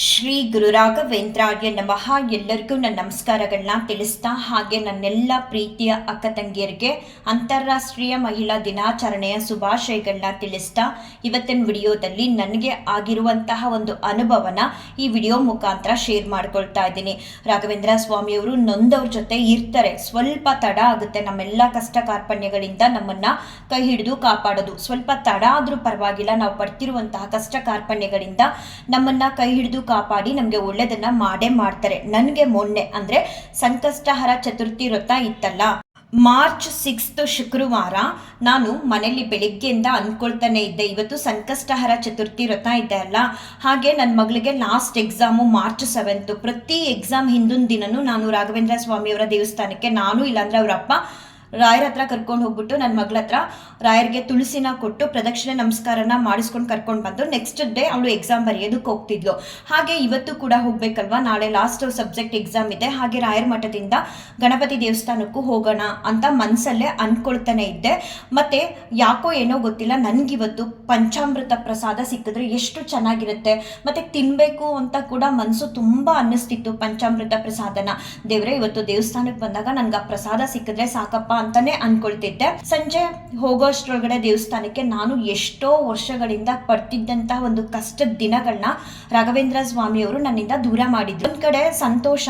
ಶ್ರೀ ಗುರು ರಾಘವೇಂದ್ರಾಯ ನಮಃ. ಎಲ್ಲರಿಗೂ ನನ್ನ ನಮಸ್ಕಾರಗಳನ್ನ ತಿಳಿಸ್ತಾ, ಹಾಗೆ ನನ್ನೆಲ್ಲ ಪ್ರೀತಿಯ ಅಕ್ಕ ತಂಗಿಯರಿಗೆ ಅಂತಾರಾಷ್ಟ್ರೀಯ ಮಹಿಳಾ ದಿನಾಚರಣೆಯ ಶುಭಾಶಯಗಳನ್ನ ತಿಳಿಸ್ತಾ, ಇವತ್ತಿನ ವಿಡಿಯೋದಲ್ಲಿ ನನಗೆ ಆಗಿರುವಂತಹ ಒಂದು ಅನುಭವನ ಈ ವಿಡಿಯೋ ಮುಖಾಂತರ ಶೇರ್ ಮಾಡ್ಕೊಳ್ತಾ ಇದ್ದೀನಿ. ರಾಘವೇಂದ್ರ ಸ್ವಾಮಿಯವರು ನೊಂದವ್ರ ಜೊತೆ ಇರ್ತಾರೆ. ಸ್ವಲ್ಪ ತಡ ಆಗುತ್ತೆ ನಮ್ಮೆಲ್ಲ ಕಷ್ಟ ಕಾರ್ಪಣ್ಯಗಳಿಂದ ನಮ್ಮನ್ನ ಕೈ ಹಿಡಿದು ಕಾಪಾಡೋದು. ಸ್ವಲ್ಪ ತಡ ಆದ್ರೂ ಪರವಾಗಿಲ್ಲ, ನಾವು ಪಡ್ತಿರುವಂತಹ ಕಷ್ಟ ಕಾರ್ಪಣ್ಯಗಳಿಂದ ನಮ್ಮನ್ನ ಕೈ ಹಿಡಿದು ಕಾಪಾಡಿ ನಮಗೆ ಒಳ್ಳೆದನ್ನ ಮಾಡೇ ಮಾಡ್ತಾರೆ. ನನಗೆ ಮೊನ್ನೆ ಅಂದ್ರೆ ಸಂಕಷ್ಟಹರ ಚತುರ್ಥಿ ವ್ರತ ಇತ್ತಲ್ಲ, ಮಾರ್ಚ್ 6 ಶುಕ್ರವಾರ ನಾನು ಮನೆಯಲ್ಲಿ ಬೆಳಿಗ್ಗೆಯಿಂದ ಅಂದ್ಕೊಳ್ತಾನೆ ಇದ್ದೆ, ಇವತ್ತು ಸಂಕಷ್ಟಹರ ಚತುರ್ಥಿ ವ್ರತ ಇದೆ ಅಲ್ಲ, ಹಾಗೆ ನನ್ನ ಮಗಳಿಗೆ ಲಾಸ್ಟ್ ಎಕ್ಸಾಮು ಮಾರ್ಚ್ 7. ಪ್ರತಿ ಎಕ್ಸಾಮ್ ಹಿಂದಿನ ದಿನನೂ ನಾನು ರಾಘವೇಂದ್ರ ಸ್ವಾಮಿಯವರ ದೇವಸ್ಥಾನಕ್ಕೆ, ನಾನು ಇಲ್ಲಾಂದ್ರೆ ಅವರಪ್ಪ ರಾಯರ ಹತ್ರ ಕರ್ಕೊಂಡು ಹೋಗ್ಬಿಟ್ಟು ನನ್ನ ಮಗಳ ಹತ್ರ ರಾಯರಿಗೆ ತುಳಸಿನ ಕೊಟ್ಟು ಪ್ರದಕ್ಷಿಣೆ ನಮಸ್ಕಾರನ ಮಾಡಿಸ್ಕೊಂಡು ಕರ್ಕೊಂಡು ಬಂದು ನೆಕ್ಸ್ಟ್ ಡೇ ಅವಳು ಎಕ್ಸಾಮ್ ಬರೆಯೋದಕ್ಕೆ ಹೋಗ್ತಿದ್ಲು. ಹಾಗೆ ಇವತ್ತು ಕೂಡ ಹೋಗ್ಬೇಕಲ್ವಾ, ನಾಳೆ ಲಾಸ್ಟ್ ಸಬ್ಜೆಕ್ಟ್ ಎಕ್ಸಾಮ್ ಇದೆ. ಹಾಗೆ ರಾಯರ ಮಠದಿಂದ ಗಣಪತಿ ದೇವಸ್ಥಾನಕ್ಕೂ ಹೋಗೋಣ ಅಂತ ಮನಸ್ಸಲ್ಲೇ ಅಂದ್ಕೊಳ್ತಾನೆ ಇದ್ದೆ. ಮತ್ತೆ ಯಾಕೋ ಏನೋ ಗೊತ್ತಿಲ್ಲ, ನನಗಿವತ್ತು ಪಂಚಾಮೃತ ಪ್ರಸಾದ ಸಿಕ್ಕಿದ್ರೆ ಎಷ್ಟು ಚೆನ್ನಾಗಿರುತ್ತೆ, ಮತ್ತೆ ತಿನ್ಬೇಕು ಅಂತ ಕೂಡ ಮನಸ್ಸು ತುಂಬ ಅನ್ನಿಸ್ತಿತ್ತು. ಪಂಚಾಮೃತ ಪ್ರಸಾದನ ದೇವ್ರೆ ಇವತ್ತು ದೇವಸ್ಥಾನಕ್ಕೆ ಬಂದಾಗ ನನ್ಗೆ ಆ ಪ್ರಸಾದ ಸಿಕ್ಕಿದ್ರೆ ಸಾಕಪ್ಪ ಅಂತಾನೆ ಅನ್ಕೊಳ್ತಿದ್ದೆ. ಸಂಜೆ ಹೋಗೋಷ್ಟ್ರೊಳಗಡೆ ದೇವಸ್ಥಾನಕ್ಕೆ ನಾನು ಎಷ್ಟೋ ವರ್ಷಗಳಿಂದ ಪಡ್ತಿದ್ದಂತಹ ಒಂದು ಕಷ್ಟದ ದಿನಗಳನ್ನ ರಾಘವೇಂದ್ರ ಸ್ವಾಮಿಯವರು ನನ್ನಿಂದ ದೂರ ಮಾಡಿದ್ರು. ಒಂದ್ ಕಡೆ ಸಂತೋಷ,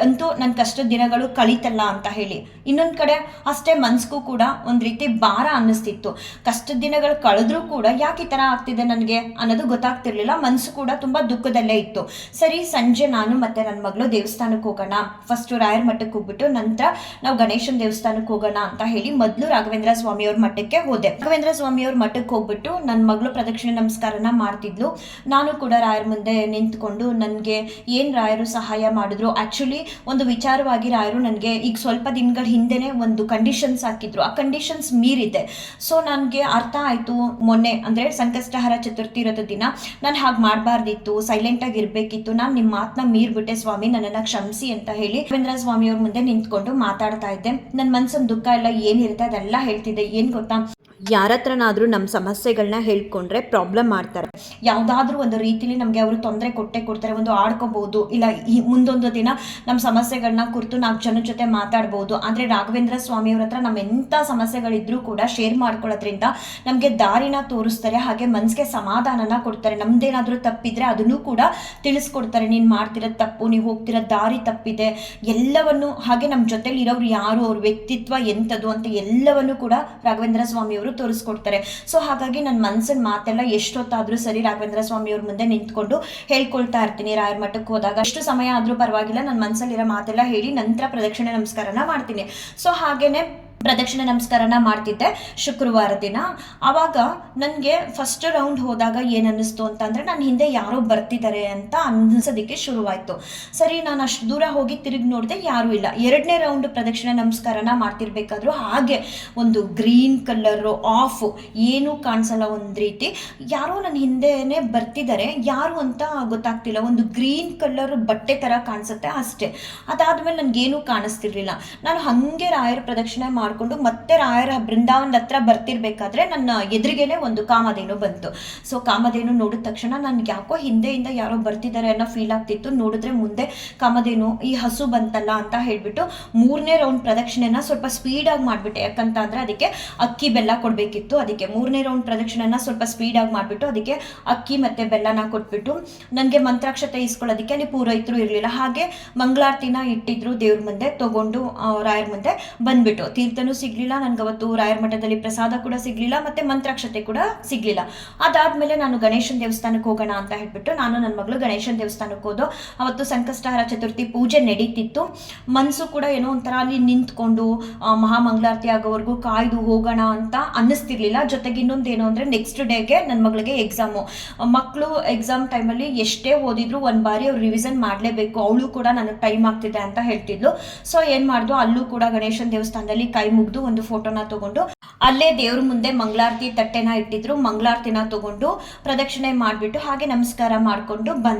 ಅಂತೂ ನನ್ನ ಕಷ್ಟದ ದಿನಗಳು ಕಳೀತಲ್ಲ ಅಂತ ಹೇಳಿ, ಇನ್ನೊಂದ್ ಕಡೆ ಅಷ್ಟೇ ಮನ್ಸ್ಗೂ ಕೂಡ ಒಂದ್ ರೀತಿ ಭಾರ ಅನ್ನಿಸ್ತಿತ್ತು. ಕಷ್ಟದ ದಿನಗಳು ಕಳೆದ್ರೂ ಕೂಡ ಯಾಕೆ ಈ ತರ ಆಗ್ತಿದೆ ನನಗೆ ಅನ್ನೋದು ಗೊತ್ತಾಗ್ತಿರ್ಲಿಲ್ಲ. ಮನ್ಸು ಕೂಡ ತುಂಬಾ ದುಃಖದಲ್ಲೇ ಇತ್ತು. ಸರಿ, ಸಂಜೆ ನಾನು ಮತ್ತೆ ನನ್ನ ಮಗಳು ದೇವಸ್ಥಾನಕ್ಕೆ ಹೋಗೋಣ, ಫಸ್ಟ್ ರಾಯರ ಮಠಕ್ಕೆ ಹೋಗ್ಬಿಟ್ಟು ನಂತರ ನಾವು ಗಣೇಶನ ದೇವಸ್ಥಾನಕ್ಕೆ ಹೋಗೋಣ ಅಂತ ಹೇಳಿ ಮೊದಲು ರಾಘವೇಂದ್ರ ಸ್ವಾಮಿಯವ್ರ ಮಠಕ್ಕೆ ಹೋದೆ. ರಾಘವೇಂದ್ರ ಸ್ವಾಮಿಯವ್ರ ಮಠಕ್ಕೆ ಹೋಗ್ಬಿಟ್ಟು ನನ್ನ ಮಗಳು ಪ್ರದಕ್ಷಿಣೆ ನಮಸ್ಕಾರನ ಮಾಡ್ತಿದ್ಲು. ನಾನು ಕೂಡ ರಾಯರ ಮುಂದೆ ನಿಂತ್ಕೊಂಡು ನನಗೆ ಏನು ರಾಯರು ಸಹಾಯ ಮಾಡಿದ್ರು. ಆಕ್ಚುಲಿ ಒಂದು ವಿಚಾರವಾಗಿ ರಾಯರು ನನಗೆ ಈಗ ಸ್ವಲ್ಪ ದಿನಗಳ ಹಿಂದೆನೆ ಒಂದು ಕಂಡೀಷನ್ಸ್ ಹಾಕಿದ್ರು. ಆ ಕಂಡೀಷನ್ಸ್ ಮೀರಿದೆ. ಸೊ ನನಗೆ ಅರ್ಥ ಆಯ್ತು, ಮೊನ್ನೆ ಅಂದ್ರೆ ಸಂಕಷ್ಟಹರ ಚತುರ್ಥಿ ಇರೋದ ದಿನ ನಾನು ಹಾಗೆ ಮಾಡಬಾರ್ದಿತ್ತು, ಸೈಲೆಂಟ್ ಆಗಿ ಇರಬೇಕಿತ್ತು, ನಾನು ನಿಮ್ಮ ಮಾತನ್ನ ಮೀರ್ಬಿಟ್ಟೆ ಸ್ವಾಮಿ, ನನ್ನನ್ನು ಕ್ಷಮಿಸಿ ಅಂತ ಹೇಳಿ ರಾಘವೇಂದ್ರ ಸ್ವಾಮಿಯವ್ರ ಮುಂದೆ ನಿಂತ್ಕೊಂಡು ಮಾತಾಡ್ತಾ ಇದ್ದೆ. ನನ್ನ ಮನಸ್ಸಿನ ದುಃಖ ಎಲ್ಲ ಏನಿರುತ್ತೆ ಅದೆಲ್ಲ ಹೇಳ್ತಿದ್ದೆ. ಏನು ಗೊತ್ತಾ, ಯಾರ ಹತ್ರನಾದ್ರೂ ನಮ್ಮ ಸಮಸ್ಯೆಗಳನ್ನ ಹೇಳ್ಕೊಂಡ್ರೆ ಪ್ರಾಬ್ಲಮ್ ಮಾಡ್ತಾರೆ. ಯಾವುದಾದ್ರೂ ಒಂದು ರೀತಿಲಿ ನಮಗೆ ಅವರು ತೊಂದರೆ ಕೊಡ್ತಾರೆ. ಒಂದು ಆಡ್ಕೋಬಹುದು, ಇಲ್ಲ ಮುಂದೊಂದು ದಿನ ನಮ್ಮ ಸಮಸ್ಯೆಗಳನ್ನ ಕುರಿತು 4 ಜನ ಜೊತೆ ಮಾತಾಡ್ಬೋದು. ಆದರೆ ರಾಘವೇಂದ್ರ ಸ್ವಾಮಿಯವ್ರ ಹತ್ರ ನಮ್ಮ ಎಂಥ ಸಮಸ್ಯೆಗಳಿದ್ರೂ ಕೂಡ ಶೇರ್ ಮಾಡ್ಕೊಳ್ಳೋದ್ರಿಂದ ನಮಗೆ ದಾರಿನ ತೋರಿಸ್ತಾರೆ, ಹಾಗೆ ಮನಸ್ಸಿಗೆ ಸಮಾಧಾನನ ಕೊಡ್ತಾರೆ. ನಮ್ದೇನಾದ್ರೂ ತಪ್ಪಿದ್ರೆ ಅದನ್ನು ಕೂಡ ತಿಳಿಸ್ಕೊಡ್ತಾರೆ. ನೀನು ಮಾಡ್ತಿರೋದು ತಪ್ಪು, ನೀವು ಹೋಗ್ತಿರೋ ದಾರಿ ತಪ್ಪಿದೆ, ಎಲ್ಲವನ್ನು. ಹಾಗೆ ನಮ್ಮ ಜೊತೆಲಿ ಇರೋರು ಯಾರು, ಅವ್ರ ವ್ಯಕ್ತಿತ್ವ ಎಂಥದ್ದು ಅಂತ ಎಲ್ಲವನ್ನು ಕೂಡ ರಾಘವೇಂದ್ರ ಸ್ವಾಮಿಯವರು ತೋರಿಸ್ಕೊಡ್ತಾರೆ. ಸೊ ಹಾಗಾಗಿ ನನ್ನ ಮನಸ್ಸಿನ ಮಾತೆಲ್ಲ ಎಷ್ಟೊತ್ತಾದ್ರೂ ಸರಿ ರಾಘವೇಂದ್ರ ಸ್ವಾಮಿಯವ್ರ ಮುಂದೆ ನಿಂತ್ಕೊಂಡು ಹೇಳ್ಕೊಳ್ತಾ ಇರ್ತೀನಿ. ರಾಯರ ಮಠಕ್ಕೆ ಹೋದಾಗ ಎಷ್ಟು ಸಮಯ ಆದ್ರೂ ಪರವಾಗಿಲ್ಲ, ನನ್ನ ಮನಸ್ಸಲ್ಲಿರೋ ಮಾತೆಲ್ಲ ಹೇಳಿ ನಂತರ ಪ್ರದಕ್ಷಿಣೆ ನಮಸ್ಕಾರನ ಮಾಡ್ತೀನಿ. ಸೊ ಹಾಗೇನೆ ಪ್ರದಕ್ಷಿಣೆ ನಮಸ್ಕಾರನ ಮಾಡ್ತಿದ್ದೆ ಶುಕ್ರವಾರ ದಿನ. ಆವಾಗ ನನಗೆ ಫಸ್ಟ್ ರೌಂಡ್ ಹೋದಾಗ ಏನು ಅನ್ನಿಸ್ತು ಅಂತಂದರೆ, ನನ್ನ ಹಿಂದೆ ಯಾರೋ ಬರ್ತಿದ್ದಾರೆ ಅಂತ ಅನ್ನಿಸೋದಕ್ಕೆ ಶುರುವಾಯಿತು. ಸರಿ, ನಾನು ಅಷ್ಟು ದೂರ ಹೋಗಿ ತಿರುಗಿ ನೋಡಿದೆ, ಯಾರೂ ಇಲ್ಲ. 2ನೇ ರೌಂಡ್ ಪ್ರದಕ್ಷಿಣೆ ನಮಸ್ಕಾರನ ಮಾಡ್ತಿರ್ಬೇಕಾದ್ರೂ ಹಾಗೆ ಒಂದು ಗ್ರೀನ್ ಕಲರು ಆಫ್, ಏನೂ ಕಾಣಿಸಲ್ಲ, ಒಂದು ರೀತಿ ಯಾರೋ ನನ್ನ ಹಿಂದೆನೇ ಬರ್ತಿದ್ದಾರೆ, ಯಾರು ಅಂತ ಗೊತ್ತಾಗ್ತಿಲ್ಲ. ಒಂದು ಗ್ರೀನ್ ಕಲರ್ ಬಟ್ಟೆ ಥರ ಕಾಣಿಸುತ್ತೆ ಅಷ್ಟೇ. ಅದಾದಮೇಲೆ ನನಗೇನೂ ಕಾಣಿಸ್ತಿರ್ಲಿಲ್ಲ. ನಾನು ಹಾಗೆ ರಾಯರ ಪ್ರದಕ್ಷಿಣೆ ಮಾಡ್ಕೊಂಡು ಮತ್ತೆ ರಾಯರ ಬೃಂದಾವನದ ಹತ್ರ ಬರ್ತಿರ್ಬೇಕಾದ್ರೆ ನನ್ನ ಎದುರಿಗೇನೆ ಒಂದು ಕಾಮಧೇನು ಬಂತು. ಸೊ ಕಾಮಧೇನು ನೋಡಿದ ತಕ್ಷಣ ನನ್ಗೆ ಯಾಕೋ ಹಿಂದೆಯಿಂದ ಯಾರೋ ಬರ್ತಿದ್ದಾರೆ ಅನ್ನೋ ಫೀಲ್ ಆಗ್ತಿತ್ತು. ನೋಡಿದ್ರೆ ಮುಂದೆ ಕಾಮಧೇನು ಈ ಹಸು ಬಂತಲ್ಲ ಅಂತ ಹೇಳ್ಬಿಟ್ಟು 3ನೇ ರೌಂಡ್ ಪ್ರದಕ್ಷಿಣೆನ ಸ್ವಲ್ಪ ಸ್ಪೀಡಾಗಿ ಮಾಡಿಬಿಟ್ಟೆ. ಯಾಕಂತ ಅಂದ್ರೆ ಅದಕ್ಕೆ ಅಕ್ಕಿ ಬೆಲ್ಲ ಕೊಡಬೇಕಿತ್ತು. ಅದಕ್ಕೆ 3ನೇ ರೌಂಡ್ ಪ್ರದಕ್ಷಿಣೆನ ಸ್ವಲ್ಪ ಸ್ಪೀಡಾಗಿ ಮಾಡಿಬಿಟ್ಟು ಅದಕ್ಕೆ ಅಕ್ಕಿ ಮತ್ತೆ ಬೆಲ್ಲನ ಕೊಟ್ಬಿಟ್ಟು, ನನಗೆ ಮಂತ್ರಾಕ್ಷತೆ ಇಸ್ಕೊಳ್ಳೋದಕ್ಕೆ ಅಲ್ಲಿ ಪೂರೈತರು ಇರಲಿಲ್ಲ. ಹಾಗೆ ಮಂಗಳಾರತಿನ ಇಟ್ಟಿದ್ರು ದೇವ್ರ ಮುಂದೆ, ತಗೊಂಡು ರಾಯರ ಮುಂದೆ ಬಂದ್ಬಿಟ್ಟು ತೀರ್ಥನೂ ಸಿಗ್ಲಿಲ್ಲ ನನಗೆ ಅವತ್ತು. ರಾಯರ ಮಠದಲ್ಲಿ ಪ್ರಸಾದ ಕೂಡ ಸಿಗ್ಲಿಲ್ಲ, ಮತ್ತೆ ಮಂತ್ರಾಕ್ಷತೆ ಕೂಡ ಸಿಗ್ಲಿಲ್ಲ. ಅದಾದ್ಮೇಲೆ ನಾನು ಗಣೇಶನ ದೇವಸ್ಥಾನಕ್ಕೆ ಹೋಗೋಣ ಅಂತ ಹೇಳ್ಬಿಟ್ಟು ನಾನು ನನ್ನ ಮಗಳು ಗಣೇಶನ ದೇವಸ್ಥಾನಕ್ಕೆ ಹೋದೋ. ಅವತ್ತು ಸಂಕಷ್ಟಹರ ಚತುರ್ಥಿ ಪೂಜೆ ನಡೀತಿತ್ತು. ಮನಸ್ಸು ಕೂಡ ಏನೋ ಒಂಥರ ಅಲ್ಲಿ ನಿಂತ್ಕೊಂಡು ಮಹಾಮಂಗಳಾರತಿ ಆಗೋವರೆಗೂ ಕಾಯ್ದು ಹೋಗೋಣ ಅಂತ ಅನ್ನಿಸ್ತಿರ್ಲಿಲ್ಲ. ಜೊತೆಗೆ ಇನ್ನೊಂದೇನು ಅಂದ್ರೆ, ನೆಕ್ಸ್ಟ್ ಡೇಗೆ ನನ್ನ ಮಗಳಿಗೆ ಎಕ್ಸಾಮು. ಮಕ್ಕಳು ಎಕ್ಸಾಮ್ ಟೈಮಲ್ಲಿ ಎಷ್ಟೇ ಓದಿದ್ರು ಒಂದು ಬಾರಿ ಅವ್ರು ರಿವಿಷನ್ ಮಾಡಲೇಬೇಕು. ಅವಳು ಕೂಡ ನನಗೆ ಟೈಮ್ ಆಗ್ತಿದೆ ಅಂತ ಹೇಳ್ತಿದ್ಲು. ಸೊ ಏನು ಮಾಡ್ದು, ಅಲ್ಲೂ ಕೂಡ ಗಣೇಶನ ದೇವಸ್ಥಾನದಲ್ಲಿ ಕೈ ಮುಗಿದು ಒಂದು ಫೋಟೋನ ತಗೊಂಡು ಅಲ್ಲೇ ದೇವ್ರ ಮುಂದೆ ಮಂಗಳಾರತಿ ತಟ್ಟೆನ ಇಟ್ಟಿದ್ರು. ಮಂಗಳಾರತಿನ ತಗೊಂಡು ಪ್ರದಕ್ಷಿಣೆ ಮಾಡಿಬಿಟ್ಟು ಹಾಗೆ ನಮಸ್ಕಾರ ಮಾಡಿಕೊಂಡು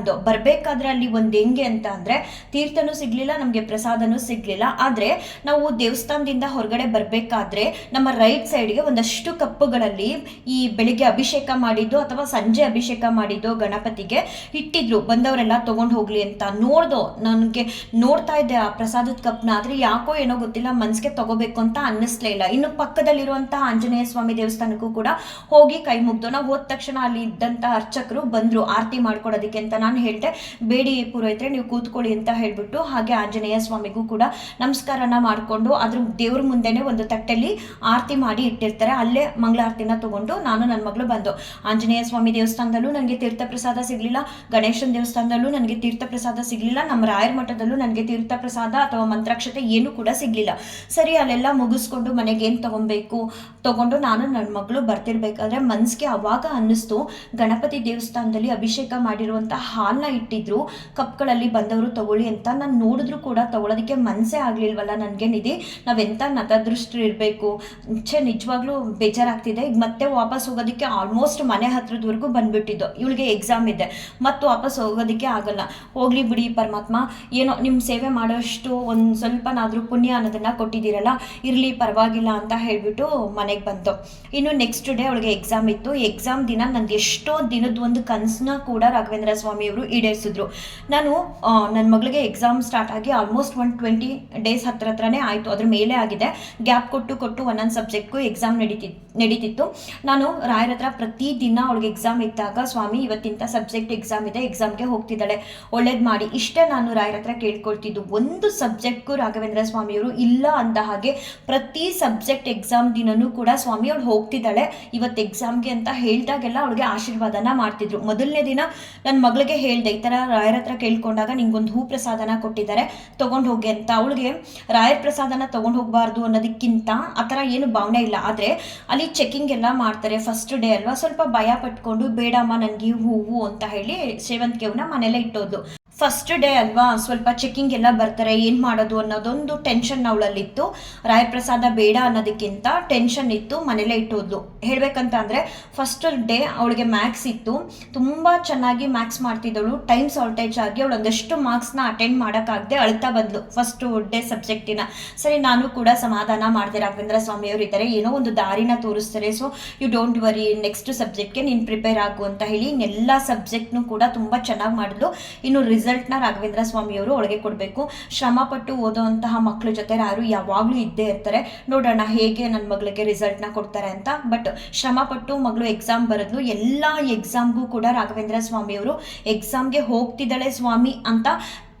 ಬರಬೇಕಾದ್ರೆ ಅಲ್ಲಿ ಒಂದು ಹೆಂಗೆ ಅಂತ ಅಂದರೆ ತೀರ್ಥನೂ ಸಿಗಲಿಲ್ಲ, ನಮಗೆ ಪ್ರಸಾದನೂ ಸಿಗಲಿಲ್ಲ. ಆದರೆ ನಾವು ದೇವಸ್ಥಾನದಿಂದ ಹೊರಗಡೆ ಬರಬೇಕಾದ್ರೆ ನಮ್ಮ ರೈಟ್ ಸೈಡ್ಗೆ ಒಂದಷ್ಟು ಕಪ್ಪುಗಳಲ್ಲಿ ಈ ಬೆಳಿಗ್ಗೆ ಅಭಿಷೇಕ ಮಾಡಿದ್ದು ಅಥವಾ ಸಂಜೆ ಅಭಿಷೇಕ ಮಾಡಿದ್ದು ಗಣಪತಿಗೆ ಇಟ್ಟಿದ್ರು, ಬಂದವರೆಲ್ಲ ತೊಗೊಂಡು ಹೋಗಲಿ ಅಂತ. ನನಗೆ ನೋಡ್ತಾ ಇದ್ದೆ ಆ ಪ್ರಸಾದದ ಕಪ್ನ, ಆದರೆ ಯಾಕೋ ಏನೋ ಗೊತ್ತಿಲ್ಲ ಮನಸ್ಸಿಗೆ ತಗೋಬೇಕು ಅಂತ ಅನ್ನಿಸ್ಲೇ ಇಲ್ಲ. ಇನ್ನು ಪಕ್ಕದಲ್ಲಿರುವಂಥ ಆಂಜನೇಯ ಸ್ವಾಮಿ ದೇವಸ್ಥಾನಕ್ಕೂ ಕೂಡ ಹೋಗಿ ಕೈ ಮುಗ್ದು ನಾವು ಹೋದ ತಕ್ಷಣ ಅಲ್ಲಿ ಇದ್ದಂಥ ಅರ್ಚಕರು ಬಂದರು ಆರತಿ ಮಾಡ್ಕೊಡೋದಕ್ಕೆ ಅಂತ. ನಾನು ಹೇಳಿದೆ ಬೇಡಿ ಪುರೋಹಿತರೆ ನೀವು ಕೂತ್ಕೊಳ್ಳಿ ಅಂತ ಹೇಳ್ಬಿಟ್ಟು ಹಾಗೆ ಆಂಜನೇಯ ಸ್ವಾಮಿಗೂ ಕೂಡ ನಮಸ್ಕಾರನ ಮಾಡಿಕೊಂಡು ಅದ್ರ ದೇವ್ರ ಮುಂದೆನೇ ಒಂದು ತಟ್ಟೆಯಲ್ಲಿ ಆರತಿ ಮಾಡಿ ಇಟ್ಟಿರ್ತಾರೆ. ಅಲ್ಲೇ ಮಂಗಳಾರತಿನ ತಗೊಂಡು ನಾನು ನನ್ನ ಮಗಳು ಬಂದು. ಆಂಜನೇಯ ಸ್ವಾಮಿ ದೇವಸ್ಥಾನದಲ್ಲೂ ನನಗೆ ತೀರ್ಥ ಪ್ರಸಾದ ಸಿಗಲಿಲ್ಲ, ಗಣೇಶನ ದೇವಸ್ಥಾನದಲ್ಲೂ ನನಗೆ ತೀರ್ಥ ಪ್ರಸಾದ ಸಿಗಲಿಲ್ಲ, ನಮ್ಮ ರಾಯರ ಮಠದಲ್ಲೂ ನನಗೆ ತೀರ್ಥ ಪ್ರಸಾದ ಅಥವಾ ಮಂತ್ರಾಕ್ಷತೆ ಏನೂ ಕೂಡ ಸಿಗಲಿಲ್ಲ. ಸರಿ ಅಲ್ಲೆಲ್ಲ ಮುಗಿಸ್ಕೊಂಡು ಮನೆಗೆ ಏನು ತಗೊಂಡು ನಾನು ನನ್ನ ಮಗಳು ಬರ್ತಿರ್ಬೇಕಾದ್ರೆ ಮನ್ಸಿಗೆ ಅವಾಗ ಅನ್ನಿಸ್ತು, ಗಣಪತಿ ದೇವಸ್ಥಾನದಲ್ಲಿ ಅಭಿಷೇಕ ಮಾಡಿರುವಂಥ ಹಾಲನ್ನ ಇಟ್ಟಿದ್ರು ಕಪ್ಗಳಲ್ಲಿ, ಬಂದವರು ತಗೊಳ್ಳಿ ಅಂತ. ನಾನು ನೋಡಿದ್ರು ಕೂಡ ತಗೊಳ್ಳೋದಕ್ಕೆ ಮನಸ್ಸೇ ಆಗಲಿಲ್ವಲ್ಲ ನನಗೆ. ನಿಧಿ ನಾವೆಂಥ ನತದೃಷ್ಟರು ಇರಬೇಕು, ನಿಜವಾಗ್ಲೂ ಬೇಜಾರಾಗ್ತಿದೆ. ಈಗ ಮತ್ತೆ ವಾಪಸ್ ಹೋಗೋದಕ್ಕೆ ಆಲ್ಮೋಸ್ಟ್ ಮನೆ ಹತ್ರದವರೆಗೂ ಬಂದ್ಬಿಟ್ಟಿದ್ದು. ಇವಳಿಗೆ ಎಕ್ಸಾಮ್ ಇದೆ, ಮತ್ತು ವಾಪಸ್ ಹೋಗೋದಕ್ಕೆ ಆಗಲ್ಲ. ಹೋಗ್ಲಿ ಬಿಡಿ ಪರಮಾತ್ಮ, ಏನೋ ನಿಮ್ಮ ಸೇವೆ ಮಾಡೋಷ್ಟು ಒಂದು ಸ್ವಲ್ಪನಾದರೂ ಪುಣ್ಯ ಅನ್ನೋದನ್ನು ಕೊಟ್ಟಿದ್ದೀರಲ್ಲ, ಇರಲಿ ಪರವಾಗಿಲ್ಲ ಅಂತ ಹೇಳಿಬಿಟ್ಟು ಮನೆಗೆ ಬಂತು. ಇನ್ನು ನೆಕ್ಸ್ಟ್ ಡೇ ಅವಳಿಗೆ ಎಕ್ಸಾಮ್ ಇತ್ತು. ಎಕ್ಸಾಮ್ ದಿನ ನಂದು ಎಷ್ಟೋ ದಿನದ ಒಂದು ಕನಸನ್ನ ಕೂಡ ರಾಘವೇಂದ್ರ ಸ್ವಾಮಿಯವರು ಈಡೇರಿಸಿದ್ರು. ನಾನು ನನ್ನ ಮಗಳಿಗೆ ಎಕ್ಸಾಮ್ ಸ್ಟಾರ್ಟ್ ಆಗಿ ಆಲ್ಮೋಸ್ಟ್ 120 ಡೇಸ್ ಹತ್ರನೇ ಆಯಿತು, ಅದ್ರ ಮೇಲೆ ಆಗಿದೆ. ಗ್ಯಾಪ್ ಕೊಟ್ಟು ಒಂದೊಂದು ಸಬ್ಜೆಕ್ಟ್ಗೂ ಎಕ್ಸಾಮ್ ನಡೀತಿತ್ತು. ನಾನು ರಾಯರ ಹತ್ರ ಪ್ರತಿದಿನ ಅವಳಿಗೆ ಎಕ್ಸಾಮ್ ಇದ್ದಾಗ, ಸ್ವಾಮಿ ಇವತ್ತಿಂಥ ಸಬ್ಜೆಕ್ಟ್ ಎಕ್ಸಾಮ್ ಇದೆ, ಎಕ್ಸಾಮ್ಗೆ ಹೋಗ್ತಿದ್ದಾಳೆ, ಒಳ್ಳೇದು ಮಾಡಿ, ಇಷ್ಟೇ ನಾನು ರಾಯರ ಹತ್ರ ಕೇಳ್ಕೊಳ್ತಿದ್ದು. ಒಂದು ಸಬ್ಜೆಕ್ಟ್ಗೂ ರಾಘವೇಂದ್ರ ಸ್ವಾಮಿಯವರು ಇಲ್ಲ ಅಂದ ಹಾಗೆ ಪ್ರತಿ ಸಬ್ಜೆಕ್ಟ್ ಎಕ್ಸಾಮ್ ದಿನನೂ ಕೂಡ ಸ್ವಾಮಿ ಅವಳು ಹೋಗ್ತಿದ್ದಾಳೆ ಇವತ್ತು ಎಕ್ಸಾಮ್ಗೆ ಅಂತ ಹೇಳಿದಾಗೆಲ್ಲ ಅವಳಿಗೆ ಆಶೀರ್ವಾದನ ಮಾಡ್ತಿದ್ರು. ಮೊದಲನೇ ದಿನ ನನ್ನ ಮಗಳಿಗೆ ಹೇಳಿದೆ, ಈ ಥರ ರಾಯರ ಹತ್ರ ಕೇಳ್ಕೊಂಡಾಗ ನಿಂಗೊಂದು ಹೂ ಪ್ರಸಾದನ ಕೊಟ್ಟಿದ್ದಾರೆ ತೊಗೊಂಡು ಹೋಗಿ ಅಂತ. ಅವಳಿಗೆ ರಾಯರ ಪ್ರಸಾದನ ತೊಗೊಂಡು ಹೋಗಬಾರ್ದು ಅನ್ನೋದಕ್ಕಿಂತ ಆ ಥರ ಏನು ಭಾವನೆ ಇಲ್ಲ. ಆದರೆ ಅಲ್ಲಿ ಚೆಕಿಂಗ್ ಎಲ್ಲ ಮಾಡ್ತಾರೆ, ಫಸ್ಟ್ ಡೇ ಅಲ್ವಾ, ಸ್ವಲ್ಪ ಭಯ ಪಟ್ಕೊಂಡು ಬೇಡಮ್ಮ ನನಗೆ ಹೂವು ಅಂತ ಹೇಳಿ ಸೇವಂತಿಗೆ ಹೂವನ್ನ ಮನೆಯಲ್ಲೇ ಇಟ್ಟೋದು. ಫಸ್ಟ್ ಡೇ ಅಲ್ವಾ, ಸ್ವಲ್ಪ ಚೆಕಿಂಗ್ ಎಲ್ಲ ಬರ್ತಾರೆ, ಏನು ಮಾಡೋದು ಅನ್ನೋದೊಂದು ಟೆನ್ಷನ್ ಅವಳಲ್ಲಿತ್ತು. ರಾಯ ಪ್ರಸಾದ ಬೇಡ ಅನ್ನೋದಕ್ಕಿಂತ ಟೆನ್ಷನ್ ಇತ್ತು, ಮನೇಲೇ ಇಟ್ಟೋದ್ಲು. ಹೇಳಬೇಕಂತ ಅಂದರೆ ಫಸ್ಟ್ ಡೇ ಅವಳಿಗೆ ಮ್ಯಾಥ್ಸ್ ಇತ್ತು, ತುಂಬ ಚೆನ್ನಾಗಿ ಮ್ಯಾಥ್ಸ್ ಮಾಡ್ತಿದ್ದವಳು. ಟೈಮ್ ಶಾರ್ಟೇಜ್ ಆಗಿ ಅವಳು ಒಂದಷ್ಟು ಮಾರ್ಕ್ಸ್ನ ಅಟೆಂಡ್ ಮಾಡೋಕ್ಕಾಗದೆ ಅಳ್ತಾ ಬಂದ್ಲು ಫಸ್ಟ್ ಡೇ ಸಬ್ಜೆಕ್ಟಿನ. ಸರಿ ನಾನು ಕೂಡ ಸಮಾಧಾನ ಮಾಡಿದೆ, ರಾಘವೇಂದ್ರ ಸ್ವಾಮಿಯವರು ಇದ್ದಾರೆ, ಏನೋ ಒಂದು ದಾರಿನ ತೋರಿಸ್ತಾರೆ, so you don't worry, next ಸಬ್ಜೆಕ್ಟ್ಗೆ ನೀನು ಪ್ರಿಪೇರ್ ಆಗು ಅಂತ ಹೇಳಿ ಇನ್ನೆಲ್ಲ ಸಬ್ಜೆಕ್ಟ್ನು ಕೂಡ ತುಂಬ ಚೆನ್ನಾಗಿ ಮಾಡಿದ್ಲು. ಇನ್ನು ರಿಸಲ್ಟ್ನ ರಾಘವೇಂದ್ರ ಸ್ವಾಮಿಯವರು ಒಳಗೆ ಕೊಡಬೇಕು. ಶ್ರಮಪಟ್ಟು ಓದೋವಂತಹ ಮಕ್ಕಳ ಜೊತೆ ಯಾರು ಯಾವಾಗಲೂ ಇದ್ದೇ ಇರ್ತಾರೆ. ನೋಡೋಣ ಹೇಗೆ ನನ್ನ ಮಗಳಿಗೆ ರಿಸಲ್ಟ್ನ ಕೊಡ್ತಾರೆ ಅಂತ. ಬಟ್ ಶ್ರಮಪಟ್ಟು ಮಗಳು ಎಕ್ಸಾಮ್ ಬರೆದ್ಲು. ಎಲ್ಲ ಎಕ್ಸಾಮ್ಗೂ ಕೂಡ ರಾಘವೇಂದ್ರ ಸ್ವಾಮಿಯವರು ಎಕ್ಸಾಮ್ಗೆ ಹೋಗ್ತಿದ್ದಾಳೆ ಸ್ವಾಮಿ ಅಂತ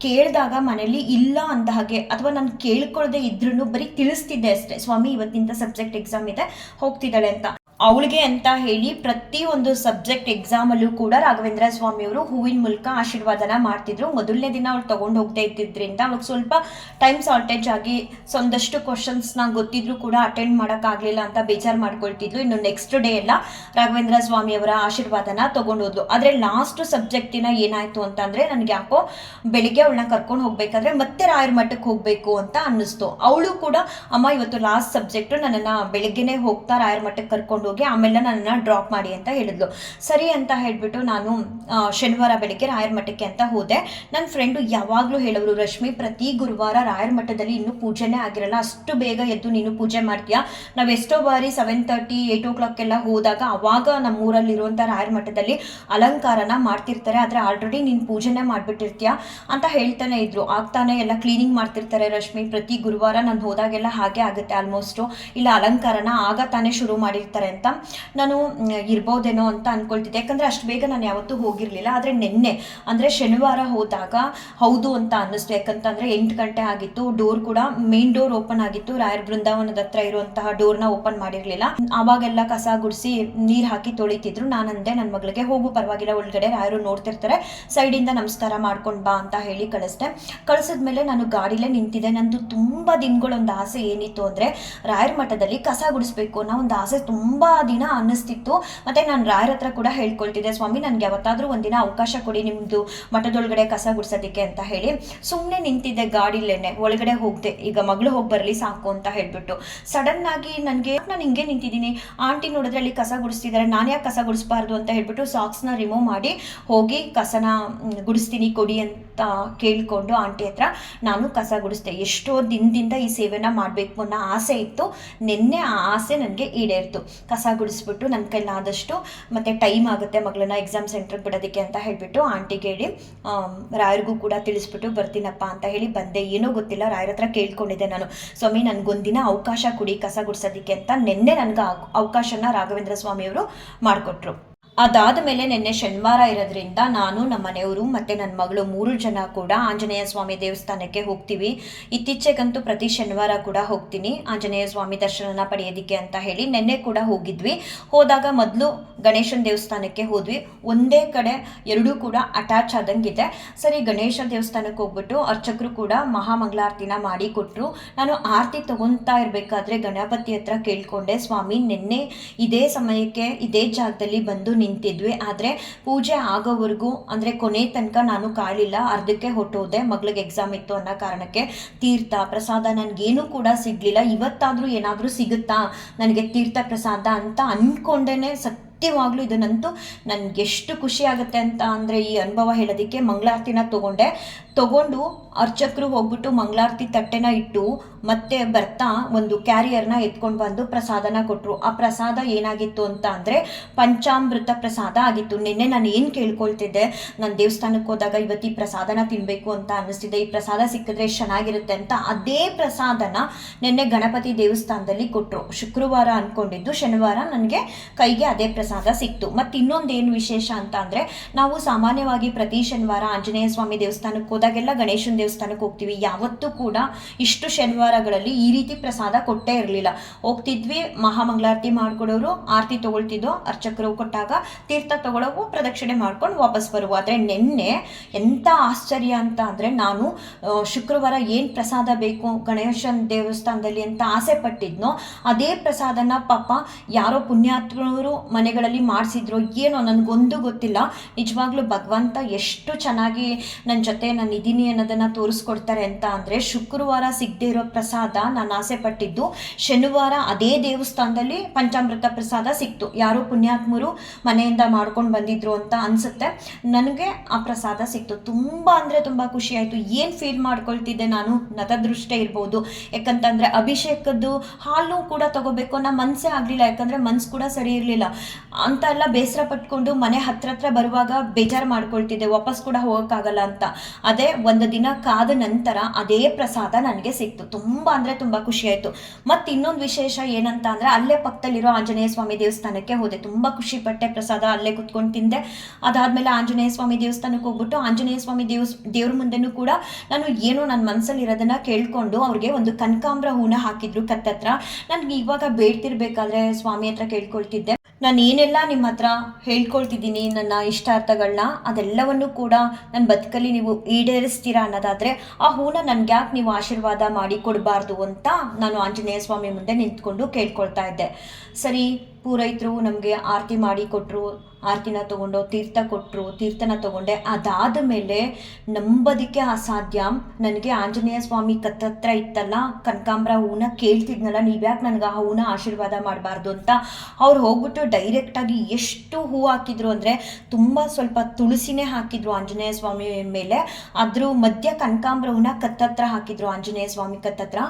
ಕೇಳಿದಾಗ ಮನೇಲಿ ಇಲ್ಲ ಅಂದ ಹಾಗೆ, ಅಥವಾ ನಾನು ಕೇಳ್ಕೊಳ್ಳದೆ ಇದ್ರೂ ಬರೀ ತಿಳಿಸ್ತಿದ್ದೆ ಅಷ್ಟೇ, ಸ್ವಾಮಿ ಇವತ್ತಿಂಥ ಸಬ್ಜೆಕ್ಟ್ ಎಕ್ಸಾಮ್ ಇದೆ ಹೋಗ್ತಿದ್ದಾಳೆ ಅಂತ. ಅವಳಿಗೆ ಅಂತ ಹೇಳಿ ಪ್ರತಿಯೊಂದು ಸಬ್ಜೆಕ್ಟ್ ಎಕ್ಸಾಮಲ್ಲೂ ಕೂಡ ರಾಘವೇಂದ್ರ ಸ್ವಾಮಿಯವರು ಹೂವಿನ ಮೂಲಕ ಆಶೀರ್ವಾದನ ಮಾಡ್ತಿದ್ರು. ಮೊದಲನೇ ದಿನ ಅವಳು ತೊಗೊಂಡು ಹೋಗ್ತಾ ಇದ್ದಿದ್ದರಿಂದ ಅವಳಿಗೆ ಸ್ವಲ್ಪ ಟೈಮ್ ಶಾರ್ಟೇಜ್ ಆಗಿ ಒಂದಷ್ಟು ಕ್ವಶನ್ಸ್ನ ಗೊತ್ತಿದ್ರು ಕೂಡ ಅಟೆಂಡ್ ಮಾಡೋಕ್ಕಾಗಲಿಲ್ಲ ಅಂತ ಬೇಜಾರು ಮಾಡ್ಕೊಳ್ತಿದ್ಲು. ಇನ್ನು ನೆಕ್ಸ್ಟ್ ಡೇ ಎಲ್ಲ ರಾಘವೇಂದ್ರ ಸ್ವಾಮಿಯವರ ಆಶೀರ್ವಾದನ ತೊಗೊಂಡು ಹೋದ್ಲು. ಆದರೆ ಲಾಸ್ಟ್ ಸಬ್ಜೆಕ್ಟಿನ ಏನಾಯಿತು ಅಂತಂದರೆ, ನನಗೆ ಯಾಕೋ ಬೆಳಿಗ್ಗೆ ಅವಳನ್ನ ಕರ್ಕೊಂಡು ಹೋಗ್ಬೇಕಾದ್ರೆ ಮತ್ತೆ ರಾಯರ ಮಠಕ್ಕೆ ಹೋಗಬೇಕು ಅಂತ ಅನ್ನಿಸ್ತು. ಅವಳು ಕೂಡ ಅಮ್ಮ ಇವತ್ತು ಲಾಸ್ಟ್ ಸಬ್ಜೆಕ್ಟು, ನನ್ನನ್ನು ಬೆಳಿಗ್ಗೆನೇ ಹೋಗ್ತಾ ರಾಯರ ಮಠಕ್ಕೆ ಕರ್ಕೊಂಡು ಹೋಗಿ ಆಮೇಲೆ ನನ್ನನ್ನು ಡ್ರಾಪ್ ಮಾಡಿ ಅಂತ ಹೇಳಿದ್ಲು. ಸರಿ ಅಂತ ಹೇಳಿಬಿಟ್ಟು ನಾನು ಶನಿವಾರ ಬೆಳಿಗ್ಗೆ ರಾಯರ ಮಠಕ್ಕೆ ಅಂತ ಹೋದೆ. ನನ್ನ ಫ್ರೆಂಡು ಯಾವಾಗಲೂ ಹೇಳೋರು, ರಶ್ಮಿ ಪ್ರತಿ ಗುರುವಾರ ರಾಯರ ಮಠದಲ್ಲಿ ಇನ್ನೂ ಪೂಜೆನೇ ಆಗಿರಲ್ಲ, ಅಷ್ಟು ಬೇಗ ಎದ್ದು ನೀನು ಪೂಜೆ ಮಾಡ್ತೀಯಾ. ನಾವು ಎಷ್ಟೋ ಬಾರಿ 7:30 8 o'clock ಎಲ್ಲ ಹೋದಾಗ ಅವಾಗ ನಮ್ಮೂರಲ್ಲಿರುವಂಥ ರಾಯರ ಮಠದಲ್ಲಿ ಅಲಂಕಾರನ ಮಾಡ್ತಿರ್ತಾರೆ, ಆದರೆ ಆಲ್ರೆಡಿ ನೀನು ಪೂಜೆನೇ ಮಾಡಿಬಿಟ್ಟಿರ್ತೀಯ ಅಂತ ಹೇಳ್ತಾನೆ ಇದ್ರು. ಆಗ್ತಾನೆ ಎಲ್ಲ ಕ್ಲೀನಿಂಗ್ ಮಾಡ್ತಿರ್ತಾರೆ ರಶ್ಮಿ, ಪ್ರತಿ ಗುರುವಾರ ನಾನು ಹೋದಾಗೆಲ್ಲ ಹಾಗೆ ಆಗುತ್ತೆ ಆಲ್ಮೋಸ್ಟು, ಇಲ್ಲ ಅಲಂಕಾರನ ಆಗ ತಾನೇ ಶುರು ಮಾಡಿರ್ತಾರೆ ಅಂತ ನಾನು ಇರ್ಬೋದೇನೋ ಅಂತ ಅನ್ಕೊಳ್ತಿದ್ದೆ. ಯಾಕಂದರೆ ಅಷ್ಟು ಬೇಗ ನಾನು ಯಾವತ್ತೂ ಹೋಗಿರಲಿಲ್ಲ. ಆದರೆ ನಿನ್ನೆ ಅಂದರೆ ಶನಿವಾರ ಹೋದಾಗ ಹೌದು ಅಂತ ಅನ್ನಿಸ್ತು. ಯಾಕಂತಂದರೆ 8 ಗಂಟೆ ಆಗಿತ್ತು, ಡೋರ್ ಕೂಡ ಮೇನ್ ಡೋರ್ ಓಪನ್ ಆಗಿತ್ತು, ರಾಯರ ಬೃಂದಾವನದ ಹತ್ರ ಇರುವಂತಹ ಡೋರ್ನ ಓಪನ್ ಮಾಡಿರಲಿಲ್ಲ. ಆವಾಗೆಲ್ಲ ಕಸ ಗುಡಿಸಿ ನೀರು ಹಾಕಿ ತೊಳಿತಿದ್ರು. ನಾನಂದೆ ನನ್ನ ಮಗಳಿಗೆ, ಹೋಗು ಪರವಾಗಿಲ್ಲ, ಒಳಗಡೆ ರಾಯರು ನೋಡ್ತಿರ್ತಾರೆ, ಸೈಡಿಂದ ನಮಸ್ಕಾರ ಮಾಡ್ಕೊಂಡು ಬಾ ಅಂತ ಹೇಳಿ ಕಳಿಸಿದ್ಮೇಲೆ ನಾನು ಗಾಡಿಲೇ ನಿಂತಿದ್ದೆ. ನಂದು ತುಂಬ ದಿನಗಳೊಂದು ಆಸೆ ಏನಿತ್ತು ಅಂದರೆ ರಾಯರ ಮಠದಲ್ಲಿ ಕಸ ಗುಡಿಸ್ಬೇಕು ಅನ್ನೋ ಒಂದು ಆಸೆ ತುಂಬ ದಿನ ಅನ್ನಿಸ್ತಿತ್ತು. ಮತ್ತು ನಾನು ರಾಯರ ಹತ್ರ ಕೂಡ ಹೇಳ್ಕೊಳ್ತಿದ್ದೆ, ಸ್ವಾಮಿ ನನಗೆ ಯಾವತ್ತಾದರೂ ಒಂದಿನ ಅವಕಾಶ ಕೊಡಿ ನಿಮ್ಮದು ಮಠದೊಳಗಡೆ ಕಸ ಗುಡಿಸೋದಕ್ಕೆ ಅಂತ ಹೇಳಿ. ಸುಮ್ಮನೆ ನಿಂತಿದ್ದೆ ಗಾಡಿಲೇನೆ, ಒಳಗಡೆ ಹೋಗದೆ, ಈಗ ಮಗಳು ಹೋಗಿ ಬರಲಿ ಸಾಕು ಅಂತ ಹೇಳಿಬಿಟ್ಟು. ಸಡನ್ನಾಗಿ ನಾನು ಹಿಂಗೆ ನಿಂತಿದ್ದೀನಿ, ಆಂಟಿ ನೋಡಿದ್ರೆ ಅಲ್ಲಿ ಕಸ ಗುಡಿಸ್ತಿದ್ದಾರೆ, ನಾನು ಯಾಕೆ ಕಸ ಗುಡಿಸ್ಬಾರ್ದು ಅಂತ ಹೇಳ್ಬಿಟ್ಟು ಸಾಕ್ಸ್ನ ರಿಮೂವ್ ಮಾಡಿ ಹೋಗಿ ಕಸನ ಗುಡಿಸ್ತೀನಿ ಕೊಡಿ ಅಂತ ಕೇಳಿಕೊಂಡು ಆಂಟಿ ಹತ್ರ ನಾನು ಕಸ ಗುಡಿಸ್ದೆ. ಎಷ್ಟೋ ದಿನದಿಂದ ಈ ಸೇವೆನ ಮಾಡಬೇಕು ಅನ್ನೋ ಆಸೆ ಇತ್ತು. ನಿನ್ನೆ ಆ ಆಸೆ ನನಗೆ ಈಡೇರಿತು. ಕಸ ಗುಡಿಸ್ಬಿಟ್ಟು ನನ್ನ ಕೈಲಾದಷ್ಟು, ಮತ್ತು ಟೈಮ್ ಆಗುತ್ತೆ ಮಗಳನ್ನ ಎಕ್ಸಾಮ್ ಸೆಂಟ್ರಿಗೆ ಬಿಡೋದಕ್ಕೆ ಅಂತ ಹೇಳಿಬಿಟ್ಟು ಆಂಟಿಗೆ ಹೇಳಿ ರಾಯರಿಗೂ ಕೂಡ ತಿಳಿಸ್ಬಿಟ್ಟು ಬರ್ತೀನಪ್ಪ ಅಂತ ಹೇಳಿ ಬಂದೆ. ಏನೋ ಗೊತ್ತಿಲ್ಲ, ರಾಯರ ಹತ್ರ ಕೇಳ್ಕೊಂಡಿದ್ದೆ ನಾನು, ಸ್ವಾಮಿ ನನಗೊಂದಿನ ಅವಕಾಶ ಕೊಡಿ ಕಸ ಗುಡಿಸೋದಕ್ಕೆ ಅಂತ. ನಿನ್ನೆ ನನಗೆ ಅವಕಾಶನ ರಾಘವೇಂದ್ರ ಸ್ವಾಮಿಯವರು ಮಾಡಿಕೊಟ್ರು. ಅದಾದ ಮೇಲೆ ನಿನ್ನೆ ಶನಿವಾರ ಇರೋದ್ರಿಂದ ನಾನು, ನಮ್ಮ ಮನೆಯವರು ಮತ್ತು ನನ್ನ ಮಗಳು 3 ಜನ ಕೂಡ ಆಂಜನೇಯ ಸ್ವಾಮಿ ದೇವಸ್ಥಾನಕ್ಕೆ ಹೋಗ್ತೀವಿ. ಇತ್ತೀಚೆಗಂತೂ ಪ್ರತಿ ಶನಿವಾರ ಕೂಡ ಹೋಗ್ತೀನಿ ಆಂಜನೇಯ ಸ್ವಾಮಿ ದರ್ಶನನ ಪಡೆಯೋದಕ್ಕೆ ಅಂತ ಹೇಳಿ. ನಿನ್ನೆ ಕೂಡ ಹೋಗಿದ್ವಿ. ಹೋದಾಗ ಮೊದಲು ಗಣೇಶನ ದೇವಸ್ಥಾನಕ್ಕೆ ಹೋದ್ವಿ. ಒಂದೇ ಕಡೆ ಎರಡೂ ಕೂಡ ಅಟ್ಯಾಚ್ ಆದಂಗಿದೆ. ಸರಿ, ಗಣೇಶ ದೇವಸ್ಥಾನಕ್ಕೆ ಹೋಗ್ಬಿಟ್ಟು ಅರ್ಚಕರು ಕೂಡ ಮಹಾಮಂಗಳಾರತಿನ ಮಾಡಿ ಕೊಟ್ಟರು. ನಾನು ಆರತಿ ತಗೊತಾ ಇರಬೇಕಾದ್ರೆ ಗಣಪತಿ ಹತ್ರ ಕೇಳ್ಕೊಂಡೆ, ಸ್ವಾಮಿ ನಿನ್ನೆ ಇದೇ ಸಮಯಕ್ಕೆ ಇದೇ ಜಾಗದಲ್ಲಿ ಬಂದು ನಿಂತಿದ್ವಿ, ಆದರೆ ಪೂಜೆ ಆಗೋವರೆಗೂ ಅಂದರೆ ಕೊನೆ ತನಕ ನಾನು ಕಾಯಲಿಲ್ಲ, ಅರ್ಧಕ್ಕೆ ಹೊಟ್ಟೋದೆ, ಮಗಳಿಗೆ ಎಕ್ಸಾಮ್ ಇತ್ತು ಅನ್ನೋ ಕಾರಣಕ್ಕೆ. ತೀರ್ಥ ಪ್ರಸಾದ ನನಗೇನು ಕೂಡ ಸಿಗಲಿಲ್ಲ. ಇವತ್ತಾದರೂ ಏನಾದರೂ ಸಿಗುತ್ತಾ ನನಗೆ ತೀರ್ಥ ಪ್ರಸಾದ ಅಂತ ಅಂದ್ಕೊಂಡೇ ಸತ್ಯವಾಗ್ಲೂ ಇದನ್ನಂತೂ ನನಗೆಷ್ಟು ಖುಷಿ ಆಗುತ್ತೆ ಅಂತ ಅಂದರೆ ಈ ಅನುಭವ ಹೇಳೋದಕ್ಕೆ. ಮಂಗಳಾರತಿನ ತಗೊಂಡು ಅರ್ಚಕರು ಹೋಗ್ಬಿಟ್ಟು ಮಂಗಳಾರತಿ ತಟ್ಟೆನ ಇಟ್ಟು ಮತ್ತೆ ಬರ್ತಾ ಒಂದು ಕ್ಯಾರಿಯರ್ನ ಎತ್ಕೊಂಡು ಬಂದು ಪ್ರಸಾದನ ಕೊಟ್ಟರು. ಆ ಪ್ರಸಾದ ಏನಾಗಿತ್ತು ಅಂತ ಅಂದರೆ ಪಂಚಾಮೃತ ಪ್ರಸಾದ ಆಗಿತ್ತು. ನಿನ್ನೆ ನಾನು ಏನು ಕೇಳ್ಕೊಳ್ತಿದ್ದೆ, ನಾನು ದೇವಸ್ಥಾನಕ್ಕೆ ಹೋದಾಗ ಇವತ್ತು ಈ ಪ್ರಸಾದನ ತಿನ್ನಬೇಕು ಅಂತ ಅನ್ನಿಸ್ತಿದ್ದೆ, ಈ ಪ್ರಸಾದ ಸಿಕ್ಕಿದ್ರೆ ಎಷ್ಟು ಚೆನ್ನಾಗಿರುತ್ತೆ ಅಂತ. ಅದೇ ಪ್ರಸಾದನ ನಿನ್ನೆ ಗಣಪತಿ ದೇವಸ್ಥಾನದಲ್ಲಿ ಕೊಟ್ಟರು. ಶುಕ್ರವಾರ ಅಂದ್ಕೊಂಡಿದ್ದು ಶನಿವಾರ ನನಗೆ ಕೈಗೆ ಅದೇ ಪ್ರಸಾದ ಸಿಕ್ತು. ಮತ್ತು ಇನ್ನೊಂದೇನು ವಿಶೇಷ ಅಂತ ಅಂದರೆ, ನಾವು ಸಾಮಾನ್ಯವಾಗಿ ಪ್ರತಿ ಶನಿವಾರ ಆಂಜನೇಯ ಸ್ವಾಮಿ ದೇವಸ್ಥಾನಕ್ಕೆ ಹೋದಾಗೆಲ್ಲ ಗಣೇಶನ ದೇವಸ್ಥಾನಕ್ಕೆ ಹೋಗ್ತೀವಿ. ಯಾವತ್ತೂ ಕೂಡ ಇಷ್ಟು ಶನಿವಾರಗಳಲ್ಲಿ ಈ ರೀತಿ ಪ್ರಸಾದ ಕೊಟ್ಟೇ ಇರಲಿಲ್ಲ. ಹೋಗ್ತಿದ್ವಿ, ಮಹಾಮಂಗಳಾರತಿ ಮಾಡ್ಕೊಡೋರು, ಆರತಿ ತಗೊಳ್ತಿದ್ದೋ, ಅರ್ಚಕರು ಕೊಟ್ಟಾಗ ತೀರ್ಥ ತಗೊಳ್ಳೋವು, ಪ್ರದಕ್ಷಿಣೆ ಮಾಡ್ಕೊಂಡು ವಾಪಸ್ ಬರುವ. ಆದರೆ ನಿನ್ನೆ ಎಂಥ ಆಶ್ಚರ್ಯ ಅಂತ ಅಂದರೆ, ನಾನು ಶುಕ್ರವಾರ ಏನು ಪ್ರಸಾದ ಬೇಕು ಗಣೇಶನ ದೇವಸ್ಥಾನದಲ್ಲಿ ಅಂತ ಆಸೆ ಪಟ್ಟಿದ್ನೋ ಅದೇ ಪ್ರಸಾದನ ಪಾಪ ಯಾರೋ ಪುಣ್ಯಾತ್ಮರು ಮನೆಗಳಲ್ಲಿ ಮಾಡಿಸಿದ್ರು ಏನೋ, ನನಗೊಂದು ಗೊತ್ತಿಲ್ಲ. ನಿಜವಾಗ್ಲೂ ಭಗವಂತ ಎಷ್ಟು ಚೆನ್ನಾಗಿ ನನ್ನ ಜೊತೆ ನಾನು ಇದ್ದೀನಿ ಅನ್ನೋದನ್ನು ತೋರಿಸ್ಕೊಡ್ತಾರೆ ಅಂತ ಅಂದರೆ, ಶುಕ್ರವಾರ ಸಿಗದೆ ಇರೋ ಪ್ರಸಾದ ನಾನು ಆಸೆ ಪಟ್ಟಿದ್ದು ಶನಿವಾರ ಅದೇ ದೇವಸ್ಥಾನದಲ್ಲಿ ಪಂಚಾಮೃತ ಪ್ರಸಾದ ಸಿಕ್ತು. ಯಾರೋ ಪುಣ್ಯಾತ್ಮರು ಮನೆಯಿಂದ ಮಾಡ್ಕೊಂಡು ಬಂದಿದ್ರು ಅಂತ ಅನಿಸುತ್ತೆ. ನನಗೆ ಆ ಪ್ರಸಾದ ಸಿಕ್ತು. ತುಂಬ ಅಂದರೆ ತುಂಬ ಖುಷಿ ಆಯಿತು. ಏನು ಫೀಲ್ ಮಾಡ್ಕೊಳ್ತಿದ್ದೆ ನಾನು, ನತದೃಷ್ಟೇ ಇರ್ಬೋದು. ಯಾಕಂತಂದರೆ ಅಭಿಷೇಕದ್ದು ಹಾಲು ಕೂಡ ತಗೋಬೇಕು ಅನ್ನೋ ಮನಸ್ಸೇ ಆಗಲಿಲ್ಲ. ಯಾಕಂದರೆ ಮನಸ್ಸು ಕೂಡ ಸರಿ ಇರಲಿಲ್ಲ ಅಂತ ಎಲ್ಲ ಬೇಸರ ಪಟ್ಕೊಂಡು ಮನೆ ಹತ್ರ ಬರುವಾಗ ಬೇಜಾರು ಮಾಡ್ಕೊಳ್ತಿದ್ದೆ, ವಾಪಸ್ ಕೂಡ ಹೋಗೋಕ್ಕಾಗಲ್ಲ ಅಂತ. ಅದೇ ಒಂದು ದಿನ ಕಾದ ನಂತರ ಅದೇ ಪ್ರಸಾದ ನನಗೆ ಸಿಕ್ತು. ತುಂಬ ಅಂದರೆ ತುಂಬ ಖುಷಿ ಆಯಿತು. ಮತ್ತು ಇನ್ನೊಂದು ವಿಶೇಷ ಏನಂತ ಅಂದರೆ, ಅಲ್ಲೇ ಪಕ್ಕದಲ್ಲಿರೋ ಆಂಜನೇಯ ಸ್ವಾಮಿ ದೇವಸ್ಥಾನಕ್ಕೆ ಹೋದೆ. ತುಂಬ ಖುಷಿ ಪಟ್ಟೆ. ಪ್ರಸಾದ ಅಲ್ಲೇ ಕುತ್ಕೊಂಡು ತಿಂದೆ. ಅದಾದಮೇಲೆ ಆಂಜನೇಯ ಸ್ವಾಮಿ ದೇವಸ್ಥಾನಕ್ಕೆ ಹೋಗ್ಬಿಟ್ಟು ಆಂಜನೇಯ ಸ್ವಾಮಿ ದೇವ್ರ ಮುಂದೆನೂ ಕೂಡ ನಾನು ಏನೋ ನನ್ನ ಮನಸ್ಸಲ್ಲಿ ಇರೋದನ್ನು ಕೇಳಿಕೊಂಡು ಅವ್ರಿಗೆ ಒಂದು ಕನಕಾಂಬರ ಹೂನ ಹಾಕಿದ್ರು ಕತ್ತತ್ರ. ನನಗೆ ಇವಾಗ ಬೇಡ್ತಿರ್ಬೇಕಾದ್ರೆ ಸ್ವಾಮಿ ಹತ್ರ ಕೇಳ್ಕೊಳ್ತಿದ್ದೆ, ನಾನು ಏನೆಲ್ಲ ನಿಮ್ಮ ಹತ್ರ ಹೇಳ್ಕೊಳ್ತಿದ್ದೀನಿ ನನ್ನ ಇಷ್ಟಾರ್ಥಗಳನ್ನ, ಅದೆಲ್ಲವನ್ನು ಕೂಡ ನನ್ನ ಬದುಕಲ್ಲಿ ನೀವು ಈಡೇರಿಸ್ತೀರಾ ಅನ್ನೋದಾದರೆ ಆ ಹೂನ ನನಗೆ ಯಾಕೆ ನೀವು ಆಶೀರ್ವಾದ ಮಾಡಿ ಕೊಡಬಾರ್ದು ಅಂತ ನಾನು ಆಂಜನೇಯ ಸ್ವಾಮಿ ಮುಂದೆ ನಿಂತ್ಕೊಂಡು ಕೇಳ್ಕೊಳ್ತಾ ಇದ್ದೆ. ಸರಿ, ಪೂರೈತರು ನಮಗೆ ಆರತಿ ಮಾಡಿ ಕೊಟ್ಟರು, ಆರತಿನ ತೊಗೊಂಡು ತೀರ್ಥ ಕೊಟ್ಟರು, ತೀರ್ಥನ ತೊಗೊಂಡೆ. ಅದಾದ ಮೇಲೆ ನಂಬೋದಕ್ಕೆ ಅಸಾಧ್ಯ, ನನಗೆ ಆಂಜನೇಯ ಸ್ವಾಮಿ ಕತ್ತತ್ರ ಇತ್ತಲ್ಲ ಕನಕಾಂಬರ ಹೂನ ಕೇಳ್ತಿದ್ನಲ್ಲ, ನೀವ್ಯಾಕೆ ನನಗೆ ಆ ಹೂನ ಆಶೀರ್ವಾದ ಮಾಡಬಾರ್ದು ಅಂತ. ಅವ್ರು ಹೋಗ್ಬಿಟ್ಟು ಡೈರೆಕ್ಟಾಗಿ ಎಷ್ಟು ಹೂ ಹಾಕಿದ್ರು ಅಂದರೆ, ತುಂಬ ಸ್ವಲ್ಪ ತುಳಸಿನೇ ಹಾಕಿದ್ರು ಆಂಜನೇಯ ಸ್ವಾಮಿ ಮೇಲೆ, ಅದ್ರ ಮಧ್ಯ ಕನಕಾಂಬರ ಹೂನ ಕತ್ತತ್ರ ಹಾಕಿದ್ರು ಆಂಜನೇಯ ಸ್ವಾಮಿ ಕತ್ತತ್ರ.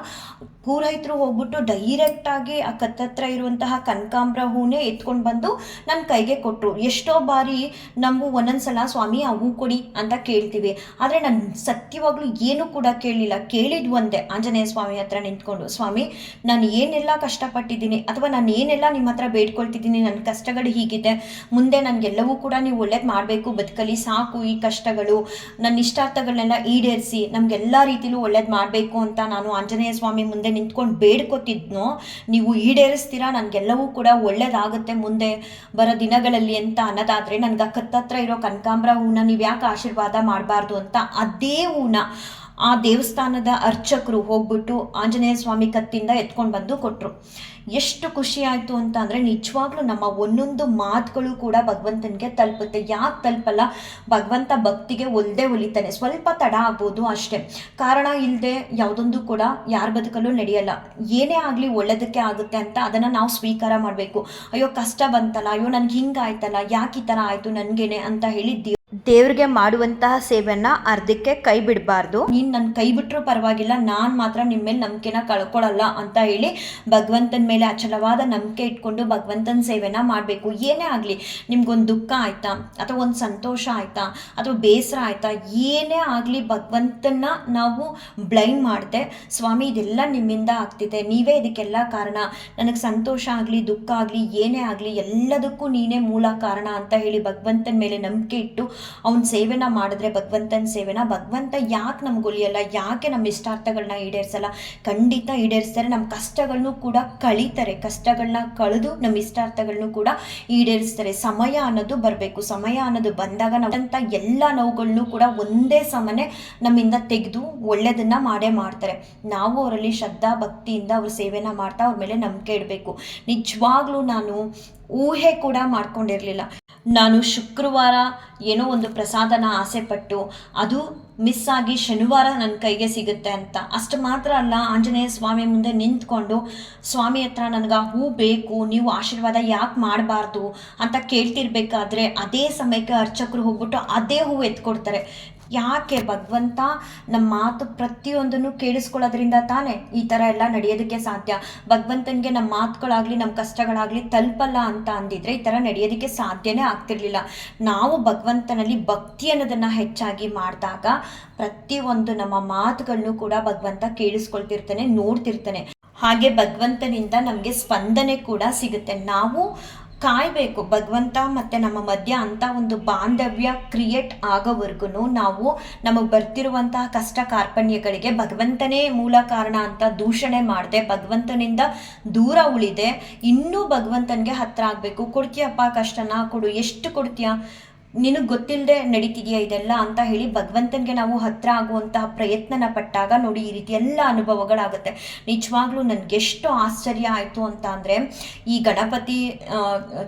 ಪೂರೈತರು ಹೋಗ್ಬಿಟ್ಟು ಡೈರೆಕ್ಟಾಗಿ ಆ ಕತ್ತತ್ರ ಇರುವಂತಹ ಕನಕಾಂಬರ ಹೂನೇ ಎತ್ಕೊಂಡು ಬಂದು ನನ್ನ ಕೈಗೆ ಕೊಟ್ಟರು. ಎಷ್ಟೋ ಬಾರಿ ನಾವು ಒಂದೊಂದ್ಸಲ ಸ್ವಾಮಿ ಆ ಹೂ ಕೊಡಿ ಅಂತ ಕೇಳ್ತೀವಿ, ಆದರೆ ನಾನು ಸತ್ಯವಾಗ್ಲೂ ಏನೂ ಕೂಡ ಕೇಳಲಿಲ್ಲ. ಕೇಳಿದ್ದು ಒಂದೇ, ಆಂಜನೇಯ ಸ್ವಾಮಿ ಹತ್ರ ನಿಂತ್ಕೊಂಡು, ಸ್ವಾಮಿ ನಾನು ಏನೆಲ್ಲ ಕಷ್ಟಪಟ್ಟಿದ್ದೀನಿ ಅಥವಾ ನಾನು ಏನೆಲ್ಲ ನಿಮ್ಮ ಹತ್ರ ಬೇಡ್ಕೊಳ್ತಿದ್ದೀನಿ, ನನ್ನ ಕಷ್ಟಗಳು ಹೀಗಿದೆ, ಮುಂದೆ ನನಗೆಲ್ಲವೂ ಕೂಡ ನೀವು ಒಳ್ಳೇದು ಮಾಡಬೇಕು ಬದುಕಲ್ಲಿ, ಸಾಕು ಈ ಕಷ್ಟಗಳು, ನನ್ನ ಇಷ್ಟಾರ್ಥಗಳನ್ನೆಲ್ಲ ಈಡೇರಿಸಿ ನಮಗೆಲ್ಲ ರೀತಿಲೂ ಒಳ್ಳೇದು ಮಾಡಬೇಕು ಅಂತ ನಾನು ಆಂಜನೇಯ ಸ್ವಾಮಿ ಮುಂದೆ ನಿಂತ್ಕೊಂಡು ಬೇಡ್ಕೊತಿದ್ನೋ, ನೀವು ಈಡೇರಿಸ್ತೀರಾ, ನನಗೆಲ್ಲವೂ ಕೂಡ ಒಳ್ಳೇದಾಗುತ್ತೆ ಮುಂದೆ ಬರೋ ದಿನಗಳಲ್ಲಿ ಅಂತ ಅನ್ನೋದಾದರೆ, ನನಗೆ ಕತ್ತತ್ರ ಇರೋ ಕನಕಾಂಬರ ಹೂನ ನೀವು ಯಾಕೆ ಆಶೀರ್ವಾದ ಮಾಡಬಾರ್ದು ಅಂತ ಅದೇ ಹೂನ ಆ ದೇವಸ್ಥಾನದ ಅರ್ಚಕರು ಹೋಗ್ಬಿಟ್ಟು ಆಂಜನೇಯ ಸ್ವಾಮಿ ಕತ್ತಿಂದ ಎತ್ಕೊಂಡು ಬಂದು ಕೊಟ್ಟರು. ಎಷ್ಟು ಖುಷಿ ಆಯಿತು ಅಂತ ಅಂದರೆ ನಿಜವಾಗ್ಲೂ ನಮ್ಮ ಒಂದೊಂದು ಮಾತುಗಳು ಕೂಡ ಭಗವಂತನಿಗೆ ತಲುಪುತ್ತೆ. ಯಾಕೆ ತಲುಪಲ್ಲ? ಭಗವಂತ ಭಕ್ತಿಗೆ ಒಲ್ದೇ ಒಲಿತಾನೆ. ಸ್ವಲ್ಪ ತಡ ಆಗ್ಬೋದು ಅಷ್ಟೇ, ಕಾರಣ ಇಲ್ಲದೆ ಯಾವುದೊಂದು ಕೂಡ ಯಾರ ಬದುಕಲ್ಲೂ ನಡೆಯಲ್ಲ. ಏನೇ ಆಗಲಿ ಒಳ್ಳೆದಕ್ಕೆ ಆಗುತ್ತೆ ಅಂತ ಅದನ್ನು ನಾವು ಸ್ವೀಕಾರ ಮಾಡಬೇಕು. ಅಯ್ಯೋ ಕಷ್ಟ ಬಂತಲ್ಲ, ಅಯ್ಯೋ ನನಗೆ ಹಿಂಗಾಯ್ತಲ್ಲ, ಯಾಕೆ ಈ ಥರ ಆಯಿತು ನನಗೇನೆ ಅಂತ ಹೇಳಿ ದೇವ್ರಿಗೆ ಮಾಡುವಂತಹ ಸೇವೆಯನ್ನ ಅರ್ಧಕ್ಕೆ ಕೈ ಬಿಡಬಾರ್ದು. ನೀನು ನನ್ನ ಕೈ ಬಿಟ್ಟರು ಪರವಾಗಿಲ್ಲ, ನಾನು ಮಾತ್ರ ನಿಮ್ಮ ಮೇಲೆ ನಂಬಿಕೆನ ಕಳ್ಕೊಳ್ಳಲ್ಲ ಅಂತ ಹೇಳಿ ಭಗವಂತನ ಮೇಲೆ ಅಚಲವಾದ ನಂಬಿಕೆ ಇಟ್ಕೊಂಡು ಭಗವಂತನ ಸೇವೆನ ಮಾಡಬೇಕು. ಏನೇ ಆಗಲಿ, ನಿಮ್ಗೊಂದು ದುಃಖ ಆಯ್ತಾ ಅಥವಾ ಒಂದು ಸಂತೋಷ ಆಯ್ತಾ ಅಥವಾ ಬೇಸರ ಆಯ್ತಾ, ಏನೇ ಆಗಲಿ ಭಗವಂತನ ನಾವು ಬ್ಲೈಂಡ್ ಮಾಡದೆ, ಸ್ವಾಮಿ ಇದೆಲ್ಲ ನಿಮ್ಮಿಂದ ಆಗ್ತಿದೆ, ನೀವೇ ಇದಕ್ಕೆಲ್ಲ ಕಾರಣ, ನನಗೆ ಸಂತೋಷ ಆಗಲಿ ದುಃಖ ಆಗಲಿ ಏನೇ ಆಗಲಿ ಎಲ್ಲದಕ್ಕೂ ನೀನೇ ಮೂಲ ಕಾರಣ ಅಂತ ಹೇಳಿ ಭಗವಂತನ ಮೇಲೆ ನಂಬಿಕೆ ಇಟ್ಟು ಅವನ ಸೇವೆನ ಮಾಡಿದ್ರೆ, ಭಗವಂತನ ಸೇವೆನ ಭಗವಂತ ಯಾಕೆ ನಮ್ಗೆ ಒಲಿಯಲ್ಲ, ಯಾಕೆ ನಮ್ಮ ಇಷ್ಟಾರ್ಥಗಳನ್ನ ಈಡೇರಿಸಲ್ಲ? ಖಂಡಿತ ಈಡೇರಿಸ್ತಾರೆ. ನಮ್ಮ ಕಷ್ಟಗಳನ್ನು ಕೂಡ ಕಳೀತಾರೆ. ಕಷ್ಟಗಳನ್ನ ಕಳೆದು ನಮ್ಮ ಇಷ್ಟಾರ್ಥಗಳನ್ನು ಕೂಡ ಈಡೇರಿಸ್ತಾರೆ. ಸಮಯ ಅನ್ನೋದು ಬರಬೇಕು. ಸಮಯ ಅನ್ನೋದು ಬಂದಾಗ ನಾವಂತ ಎಲ್ಲ ನೋವುಗಳನ್ನು ಕೂಡ ಒಂದೇ ಸಮನೆ ನಮ್ಮಿಂದ ತೆಗೆದು ಒಳ್ಳೆಯದನ್ನ ಮಾಡೇ ಮಾಡ್ತಾರೆ. ನಾವು ಅವರಲ್ಲಿ ಶ್ರದ್ಧಾ ಭಕ್ತಿಯಿಂದ ಅವ್ರ ಸೇವೆನ ಮಾಡ್ತಾ ಅವ್ರ ಮೇಲೆ ನಂಬಿಕೆ ಇಡಬೇಕು. ನಿಜವಾಗ್ಲೂ ನಾನು ಊಹೆ ಕೂಡ ಮಾಡ್ಕೊಂಡಿರಲಿಲ್ಲ. ನಾನು ಶುಕ್ರವಾರ ಏನೋ ಒಂದು ಪ್ರಸಾದನ ಆಸೆಪಟ್ಟು ಅದು ಮಿಸ್ ಆಗಿ ಶನಿವಾರ ನನ್ನ ಕೈಗೆ ಸಿಗುತ್ತೆ ಅಂತ. ಅಷ್ಟು ಮಾತ್ರ ಅಲ್ಲ, ಆಂಜನೇಯ ಸ್ವಾಮಿ ಮುಂದೆ ನಿಂತ್ಕೊಂಡು ಸ್ವಾಮಿ ಹತ್ರ ನನಗೆ ಆ ಹೂ ಬೇಕು, ನೀವು ಆಶೀರ್ವಾದ ಯಾಕೆ ಮಾಡಬಾರ್ದು ಅಂತ ಕೇಳ್ತಿರ್ಬೇಕಾದ್ರೆ ಅದೇ ಸಮಯಕ್ಕೆ ಅರ್ಚಕರು ಹೋಗ್ಬಿಟ್ಟು ಅದೇ ಹೂ ಎತ್ಕೊಡ್ತಾರೆ. ಯಾಕೆ? ಭಗವಂತ ನಮ್ಮ ಮಾತು ಪ್ರತಿಯೊಂದನ್ನು ಕೇಳಿಸ್ಕೊಳ್ಳೋದ್ರಿಂದ ತಾನೇ ಈ ಥರ ಎಲ್ಲ ನಡೆಯೋದಕ್ಕೆ ಸಾಧ್ಯ. ಭಗವಂತನಿಗೆ ನಮ್ಮ ಮಾತುಗಳಾಗಲಿ ನಮ್ಮ ಕಷ್ಟಗಳಾಗಲಿ ತಲುಪಲ್ಲ ಅಂತ ಅಂದಿದ್ರೆ ಈ ಥರ ನಡೆಯೋದಕ್ಕೆ ಸಾಧ್ಯನೇ ಆಗ್ತಿರ್ಲಿಲ್ಲ. ನಾವು ಭಗವಂತನಲ್ಲಿ ಭಕ್ತಿ ಅನ್ನೋದನ್ನು ಹೆಚ್ಚಾಗಿ ಮಾಡಿದಾಗ ಪ್ರತಿಯೊಂದು ನಮ್ಮ ಮಾತುಗಳನ್ನು ಕೂಡ ಭಗವಂತ ಕೇಳಿಸ್ಕೊಳ್ತಿರ್ತಾನೆ, ನೋಡ್ತಿರ್ತಾನೆ. ಹಾಗೆ ಭಗವಂತನಿಂದ ನಮಗೆ ಸ್ಪಂದನೆ ಕೂಡ ಸಿಗುತ್ತೆ. ನಾವು ಕಾಯಬೇಕು ಭಗವಂತ ಮತ್ತು ನಮ್ಮ ಮಧ್ಯ ಅಂತ ಒಂದು ಬಾಂಧವ್ಯ ಕ್ರಿಯೇಟ್ ಆಗೋವರೆಗೂ ನಾವು ನಮಗೆ ಬರ್ತಿರುವಂತಹ ಕಷ್ಟ ಕಾರ್ಪಣ್ಯಗಳಿಗೆ ಭಗವಂತನೇ ಮೂಲ ಕಾರಣ ಅಂತ ದೂಷಣೆ ಮಾಡದೆ, ಭಗವಂತನಿಂದ ದೂರ ಉಳಿದೆ ಇನ್ನೂ ಭಗವಂತನಿಗೆ ಹತ್ರ ಆಗಬೇಕು. ಕೊಡ್ತೀಯಪ್ಪ ಕಷ್ಟನ ಕೊಡು, ಎಷ್ಟು ಕೊಡ್ತೀಯ, ನಿನಗೆ ಗೊತ್ತಿಲ್ಲದೆ ನಡೀತಿದೆಯಾ ಇದೆಲ್ಲ ಅಂತ ಹೇಳಿ ಭಗವಂತನಿಗೆ ನಾವು ಹತ್ರ ಆಗುವಂತಹ ಪ್ರಯತ್ನನ ಪಟ್ಟಾಗ ನೋಡಿ ಈ ರೀತಿ ಎಲ್ಲ ಅನುಭವಗಳಾಗುತ್ತೆ. ನಿಜವಾಗ್ಲೂ ನನಗೆಷ್ಟು ಆಶ್ಚರ್ಯ ಆಯಿತು ಅಂತ ಅಂದರೆ, ಈ ಗಣಪತಿ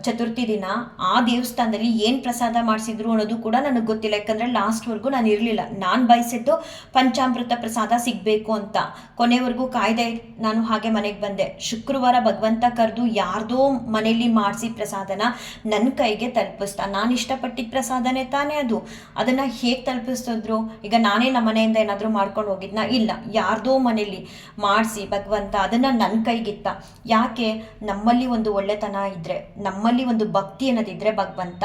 ಚತುರ್ಥಿ ದಿನ ಆ ದೇವಸ್ಥಾನದಲ್ಲಿ ಏನು ಪ್ರಸಾದ ಮಾಡಿಸಿದ್ರು ಅನ್ನೋದು ಕೂಡ ನನಗೆ ಗೊತ್ತಿಲ್ಲ. ಯಾಕಂದರೆ ಲಾಸ್ಟ್ವರೆಗೂ ನಾನು ಇರಲಿಲ್ಲ. ನಾನು ಬಯಸಿದ್ದು ಪಂಚಾಮೃತ ಪ್ರಸಾದ ಸಿಗಬೇಕು ಅಂತ. ಕೊನೆವರೆಗೂ ಕಾಯ್ದೆ ನಾನು ಹಾಗೆ ಮನೆಗೆ ಬಂದೆ. ಶುಕ್ರವಾರ ಭಗವಂತ ಕರೆದು ಯಾರ್ದೋ ಮನೆಯಲ್ಲಿ ಮಾಡಿಸಿ ಪ್ರಸಾದನ ನನ್ನ ಕೈಗೆ ತಲುಪಿಸ್ತಾ. ನಾನು ಇಷ್ಟಪಟ್ಟಿದ್ದ ಪ್ರಸಾದನೇ ತಾನೇ ಅದು. ಅದನ್ನು ಹೇಗೆ ತಲುಪಿಸಿದ್ರು? ಈಗ ನಾನೇ ನಮ್ಮ ಮನೆಯಿಂದ ಏನಾದರೂ ಮಾಡ್ಕೊಂಡು ಹೋಗಿದ್ನ? ಇಲ್ಲ, ಯಾರ್ದೋ ಮನೇಲಿ ಮಾಡಿಸಿ ಭಗವಂತ ಅದನ್ನು ನನ್ನ ಕೈಗಿತ್ತ. ಯಾಕೆ? ನಮ್ಮಲ್ಲಿ ಒಂದು ಒಳ್ಳೆತನ ಇದ್ದರೆ, ನಮ್ಮಲ್ಲಿ ಒಂದು ಭಕ್ತಿ ಅನ್ನೋದಿದ್ರೆ ಭಗವಂತ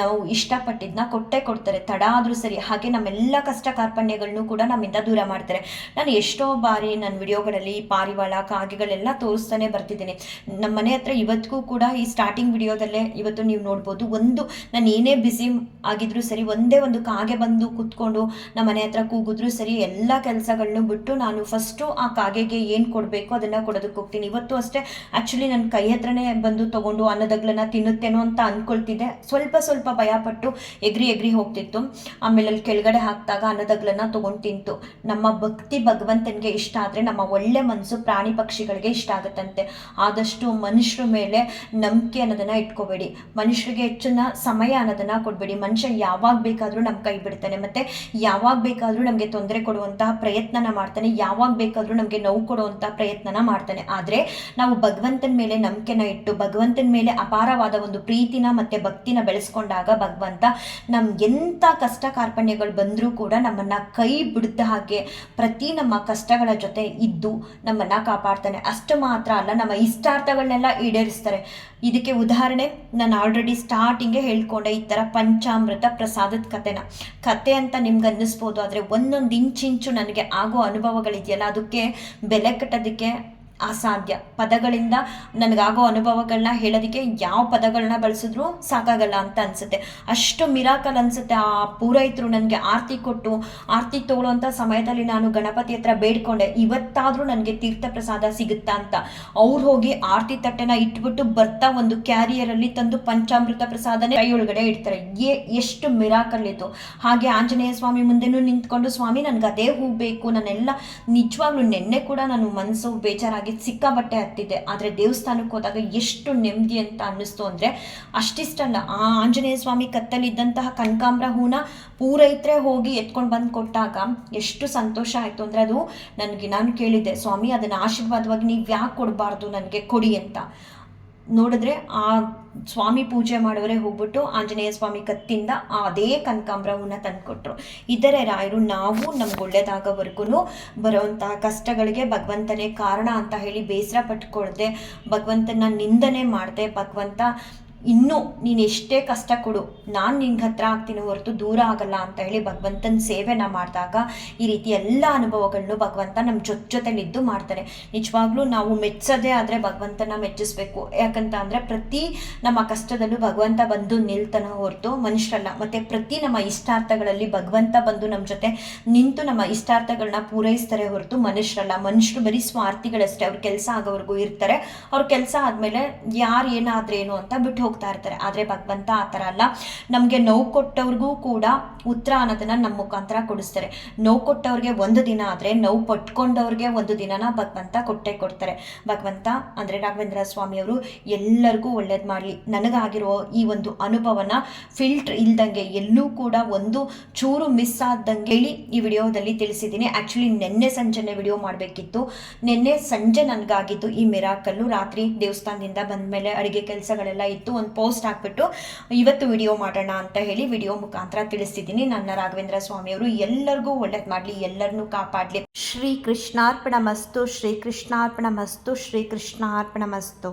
ನಾವು ಇಷ್ಟಪಟ್ಟಿದ್ದನ್ನ ಕೊಟ್ಟೇ ಕೊಡ್ತಾರೆ. ತಡ ಆದರೂ ಸರಿ. ಹಾಗೆ ನಮ್ಮೆಲ್ಲ ಕಷ್ಟ ಕಾರ್ಪಣ್ಯಗಳನ್ನು ಕೂಡ ನಮ್ಮಿಂದ ದೂರ ಮಾಡ್ತಾರೆ. ನಾನು ಎಷ್ಟೋ ಬಾರಿ ನನ್ನ ವಿಡಿಯೋಗಳಲ್ಲಿ ಪಾರಿವಾಳ ಕಾಗೆಗಳೆಲ್ಲ ತೋರಿಸ್ತಾನೆ ಬರ್ತಿದ್ದೀನಿ. ನಮ್ಮ ಮನೆ ಹತ್ರ ಇವತ್ತಿಗೂ ಕೂಡ ಈ ಸ್ಟಾರ್ಟಿಂಗ್ ವಿಡಿಯೋದಲ್ಲೇ ಇವತ್ತು ನೀವು ನೋಡ್ಬೋದು, ಒಂದು ನಾನು ಏನೇ ಬಿಸಿ ಆಗಿದ್ರು ಸರಿ, ಒಂದೇ ಒಂದು ಕಾಗೆ ಬಂದು ಕೂತ್ಕೊಂಡು ನಮ್ಮ ಮನೆ ಹತ್ರ ಕೂಗಿದ್ರು ಸರಿ, ಎಲ್ಲ ಕೆಲಸಗಳನ್ನು ಬಿಟ್ಟು ನಾನು ಫಸ್ಟು ಆ ಕಾಗೆಗೆ ಏನು ಕೊಡಬೇಕು ಅದನ್ನು ಕೊಡೋದಕ್ಕೆ ಹೋಗ್ತೀನಿ. ಇವತ್ತು ಅಷ್ಟೇ ಆ್ಯಕ್ಚುಲಿ ನನ್ನ ಕೈ ಹತ್ರನೇ ಬಂದು ತೊಗೊಂಡು ಅನ್ನದಗ್ಲನ್ನ ತಿನ್ನುತ್ತೇನೋ ಅಂತ ಅಂದ್ಕೊಳ್ತಿದ್ದೆ. ಸ್ವಲ್ಪ ಭಯಪಟ್ಟು ಎಗ್ರಿ ಹೋಗ್ತಿತ್ತು. ಆಮೇಲೆ ಅಲ್ಲಿ ಕೆಳಗಡೆ ಹಾಕಿದಾಗ ಅನ್ನದಗ್ಲನ್ನ ತೊಗೊಂಡು ತಿಂತು. ನಮ್ಮ ಭಕ್ತಿ ಭಗವಂತನಿಗೆ ಇಷ್ಟ ಆದರೆ ನಮ್ಮ ಒಳ್ಳೆ ಮನಸ್ಸು ಪ್ರಾಣಿ ಪಕ್ಷಿಗಳಿಗೆ ಇಷ್ಟ ಆಗುತ್ತಂತೆ. ಆದಷ್ಟು ಮನುಷ್ಯರ ಮೇಲೆ ನಂಬಿಕೆ ಅನ್ನೋದನ್ನು ಇಟ್ಕೋಬೇಡಿ. ಮನುಷ್ಯರಿಗೆ ಹೆಚ್ಚಿನ ಸಮಯ ಅನ್ನೋದನ್ನು ಕೊಡಬೇಡಿ. ಮನುಷ್ಯ ಯಾವಾಗ ಬೇಕಾದರೂ ನಮ್ಮ ಕೈ ಬಿಡ್ತಾನೆ, ಮತ್ತು ಯಾವಾಗ ಬೇಕಾದರೂ ನಮಗೆ ತೊಂದರೆ ಕೊಡುವಂತಹ ಪ್ರಯತ್ನನ ಮಾಡ್ತಾನೆ, ಯಾವಾಗ ಬೇಕಾದರೂ ನಮಗೆ ನೋವು ಕೊಡುವಂತಹ ಪ್ರಯತ್ನನ ಮಾಡ್ತಾನೆ. ಆದರೆ ನಾವು ಭಗವಂತನ ಮೇಲೆ ನಂಬಿಕೆನ ಇಟ್ಟು ಭಗವಂತನ ಮೇಲೆ ಅಪಾರವಾದ ಒಂದು ಪ್ರೀತಿನ ಮತ್ತು ಭಕ್ತಿನ ಬೆಳೆಸ್ಕೊಂಡಾಗ ಭಗವಂತ ನಮ್ಗೆಂಥ ಕಷ್ಟ ಕಾರ್ಪಣ್ಯಗಳು ಬಂದರೂ ಕೂಡ ನಮ್ಮನ್ನು ಕೈ ಬಿಡ್ದ ಹಾಗೆ ಪ್ರತಿ ನಮ್ಮ ಕಷ್ಟಗಳ ಜೊತೆ ಇದ್ದು ನಮ್ಮನ್ನು ಕಾಪಾಡ್ತಾನೆ. ಅಷ್ಟು ಮಾತ್ರ ಅಲ್ಲ, ನಮ್ಮ ಇಷ್ಟಾರ್ಥಗಳನ್ನೆಲ್ಲ ಈಡೇರಿಸ್ತಾರೆ. ಇದಕ್ಕೆ ಉದಾಹರಣೆ ನಾನು ಆಲ್ರೆಡಿ ಸ್ಟಾರ್ಟಿಂಗೇ ಹೇಳ್ಕೊಂಡೆ, ಈ ಥರ ಪಂಚಾಮೃತ ಪ್ರಸಾದದ ಕತೆ ಅಂತ ನಿಮ್ಗೆ ಅನ್ನಿಸ್ಬೋದು. ಆದರೆ ಒಂದೊಂದು ಇಂಚಿಂಚು ನನಗೆ ಆಗೋ ಅನುಭವಗಳಿದೆಯಲ್ಲ, ಅದಕ್ಕೆ ಬೆಲೆ ಕಟ್ಟೋದಕ್ಕೆ ಅಸಾಧ್ಯ. ಪದಗಳಿಂದ ನನಗಾಗೋ ಅನುಭವಗಳನ್ನ ಹೇಳೋದಕ್ಕೆ ಯಾವ ಪದಗಳನ್ನ ಬಳಸಿದ್ರು ಸಾಕಾಗಲ್ಲ ಅಂತ ಅನಿಸುತ್ತೆ. ಅಷ್ಟು ಮಿರಾಕಲ್ ಅನಿಸುತ್ತೆ. ಆ ಪೂರೈತರು ನನಗೆ ಆರತಿ ಕೊಟ್ಟು ಆರತಿ ತಗೊಳ್ಳೋಂಥ ಸಮಯದಲ್ಲಿ ನಾನು ಗಣಪತಿ ಹತ್ರ ಬೇಡ್ಕೊಂಡೆ, ಇವತ್ತಾದರೂ ನನಗೆ ತೀರ್ಥ ಪ್ರಸಾದ ಸಿಗುತ್ತಾ ಅಂತ. ಅವ್ರು ಹೋಗಿ ಆರತಿ ತಟ್ಟೆನ ಇಟ್ಬಿಟ್ಟು ಬರ್ತಾ ಒಂದು ಕ್ಯಾರಿಯರಲ್ಲಿ ತಂದು ಪಂಚಾಮೃತ ಪ್ರಸಾದನೇ ಕೈ ಒಳಗಡೆ ಇಡ್ತಾರೆ. ಎಷ್ಟು ಮಿರಾಕಲ್ ಇದು. ಹಾಗೆ ಆಂಜನೇಯ ಸ್ವಾಮಿ ಮುಂದೆನೂ ನಿಂತ್ಕೊಂಡು, ಸ್ವಾಮಿ ನನಗೆ ಅದೇ ಹೂ ಬೇಕು, ನಾನೆಲ್ಲ ನಿಜವಾಗ್ಲೂ ನೆನ್ನೆ ಕೂಡ ನಾನು ಮನಸ್ಸು ಬೇಜಾರಾಗಿ ಸಿಕ್ಕಾಬಟ್ಟೆ ಹತ್ತಿದ್ದೆ. ಆದರೆ ದೇವಸ್ಥಾನಕ್ಕೆ ಹೋದಾಗ ಎಷ್ಟು ನೆಮ್ಮದಿ ಅಂತ ಅನ್ನಿಸ್ತು ಅಂದರೆ ಅಷ್ಟಿಷ್ಟಲ್ಲ. ಆ ಆಂಜನೇಯ ಸ್ವಾಮಿ ಕತ್ತಲಿದ್ದಂತಹ ಕನಕಾಂಬ್ರ ಹೂನ ಪೂರೈತರೆ ಹೋಗಿ ಎತ್ಕೊಂಡು ಬಂದು ಕೊಟ್ಟಾಗ ಎಷ್ಟು ಸಂತೋಷ ಆಯಿತು ಅಂದರೆ, ಅದು ನಾನು ಕೇಳಿದ್ದೆ, ಸ್ವಾಮಿ ಅದನ್ನು ಆಶೀರ್ವಾದವಾಗಿ ನೀವು ಯಾಕೆ ಕೊಡಬಾರ್ದು, ನನಗೆ ಕೊಡಿ ಅಂತ. ನೋಡಿದ್ರೆ ಆ ಸ್ವಾಮಿ ಪೂಜೆ ಮಾಡೋರೆ ಹೋಗ್ಬಿಟ್ಟು ಆಂಜನೇಯ ಸ್ವಾಮಿ ಕತ್ತಿಂದ ಅದೇ ಕನಕಾಂಬ್ರ ಹೂನ ತಂದುಕೊಟ್ರು. ಇದರೇ ರಾಯರು ನಾವು ನಮ್ಗೆ ಒಳ್ಳೇದಾಗೋವರೆಗೂ ಬರೋವಂತಹ ಕಷ್ಟಗಳಿಗೆ ಭಗವಂತನೇ ಕಾರಣ ಅಂತ ಹೇಳಿ ಬೇಸರ ಪಟ್ಕೊಳ್ದೆ, ಭಗವಂತನ ನಿಂದನೆ ಮಾಡದೆ, ಭಗವಂತ ಇನ್ನೂ ನೀನು ಎಷ್ಟೇ ಕಷ್ಟ ಕೊಡು, ನಾನು ನಿನ್ಗೆ ಹತ್ರ ಆಗ್ತೀನಿ ಹೊರತು ದೂರ ಆಗಲ್ಲ ಅಂತ ಹೇಳಿ ಭಗವಂತನ ಸೇವೆನ ಮಾಡಿದಾಗ ಈ ರೀತಿ ಎಲ್ಲ ಅನುಭವಗಳನ್ನು ಭಗವಂತ ನಮ್ಮ ಜೊತೆಲಿದ್ದು ಮಾಡ್ತಾರೆ. ನಿಜವಾಗ್ಲೂ ನಾವು ಮೆಚ್ಚೋದೇ ಆದರೆ ಭಗವಂತನ ಮೆಚ್ಚಿಸ್ಬೇಕು. ಯಾಕಂತ ಅಂದರೆ ಪ್ರತಿ ನಮ್ಮ ಕಷ್ಟದಲ್ಲೂ ಭಗವಂತ ಬಂದು ನಿಲ್ತಾನೆ ಹೊರತು ಮನುಷ್ಯರಲ್ಲ. ಮತ್ತು ಪ್ರತಿ ನಮ್ಮ ಇಷ್ಟಾರ್ಥಗಳಲ್ಲಿ ಭಗವಂತ ಬಂದು ನಮ್ಮ ಜೊತೆ ನಿಂತು ನಮ್ಮ ಇಷ್ಟಾರ್ಥಗಳನ್ನ ಪೂರೈಸ್ತಾರೆ ಹೊರತು ಮನುಷ್ಯರಲ್ಲ. ಮನುಷ್ಯರು ಬರೀ ಸ್ವಾರ್ಥಿಗಳಷ್ಟೇ. ಅವ್ರ ಕೆಲಸ ಆಗೋವರೆಗೂ ಇರ್ತಾರೆ, ಅವ್ರ ಕೆಲಸ ಆದಮೇಲೆ ಯಾರು ಏನಾದ್ರೇನು ಅಂತ ಬಿಟ್ಟು ಹೋಗ್ತಾ ಇರ್ತಾರೆ. ಆದರೆ ಭಗವಂತ ಆ ಥರ ಅಲ್ಲ. ನಮಗೆ ನೋವು ಕೊಟ್ಟವ್ರಿಗೂ ಕೂಡ ಉತ್ತರ ಅನ್ನೋದನ್ನ ನಮ್ಮ ಮುಖಾಂತರ ಕೊಡಿಸ್ತಾರೆ. ನೋವು ಕೊಟ್ಟವ್ರಿಗೆ ಒಂದು ದಿನ ಆದರೆ ನೋವು ಪಟ್ಕೊಂಡವ್ರಿಗೆ ಒಂದು ದಿನನ ಭಗವಂತ ಕೊಟ್ಟೇ ಕೊಡ್ತಾರೆ. ಭಗವಂತ ಅಂದರೆ ರಾಘವೇಂದ್ರ ಸ್ವಾಮಿಯವರು ಎಲ್ಲರಿಗೂ ಒಳ್ಳೇದು ಮಾಡಲಿ. ನನಗಾಗಿರೋ ಈ ಒಂದು ಅನುಭವನ ಫಿಲ್ಟ್ರ್ ಇಲ್ದಂಗೆ ಎಲ್ಲೂ ಕೂಡ ಒಂದು ಚೂರು ಮಿಸ್ ಆದಂಗೆ ಹೇಳಿ ಈ ವಿಡಿಯೋದಲ್ಲಿ ತಿಳಿಸಿದ್ದೀನಿ. ಆ್ಯಕ್ಚುಲಿ ನಿನ್ನೆ ಸಂಜೆನೆ ವಿಡಿಯೋ ಮಾಡಬೇಕಿತ್ತು. ನಿನ್ನೆ ಸಂಜೆ ನನಗಾಗಿದ್ದು ಈ ಮಿರಾಕಲ್ಲು. ರಾತ್ರಿ ದೇವಸ್ಥಾನದಿಂದ ಬಂದ ಮೇಲೆ ಅಡುಗೆ ಕೆಲಸಗಳೆಲ್ಲ ಇತ್ತು, ಒಂದು ಪೋಸ್ಟ್ ಹಾಕ್ಬಿಟ್ಟು ಇವತ್ತು ವಿಡಿಯೋ ಮಾಡೋಣ ಅಂತ ಹೇಳಿ ವಿಡಿಯೋ ಮುಖಾಂತರ ತಿಳಿಸ್ತಿದ್ದೀನಿ. ನನ್ನ ರಾಘವೇಂದ್ರ ಸ್ವಾಮಿಯವರು ಎಲ್ಲರಿಗೂ ಒಳ್ಳೇದು ಮಾಡಲಿ, ಎಲ್ಲರನ್ನೂ ಕಾಪಾಡಲಿ. ಶ್ರೀ ಕೃಷ್ಣಾರ್ಪಣಮಸ್ತು, ಶ್ರೀ ಕೃಷ್ಣಾರ್ಪಣಮಸ್ತು, ಶ್ರೀ ಕೃಷ್ಣಾರ್ಪಣಮಸ್ತು.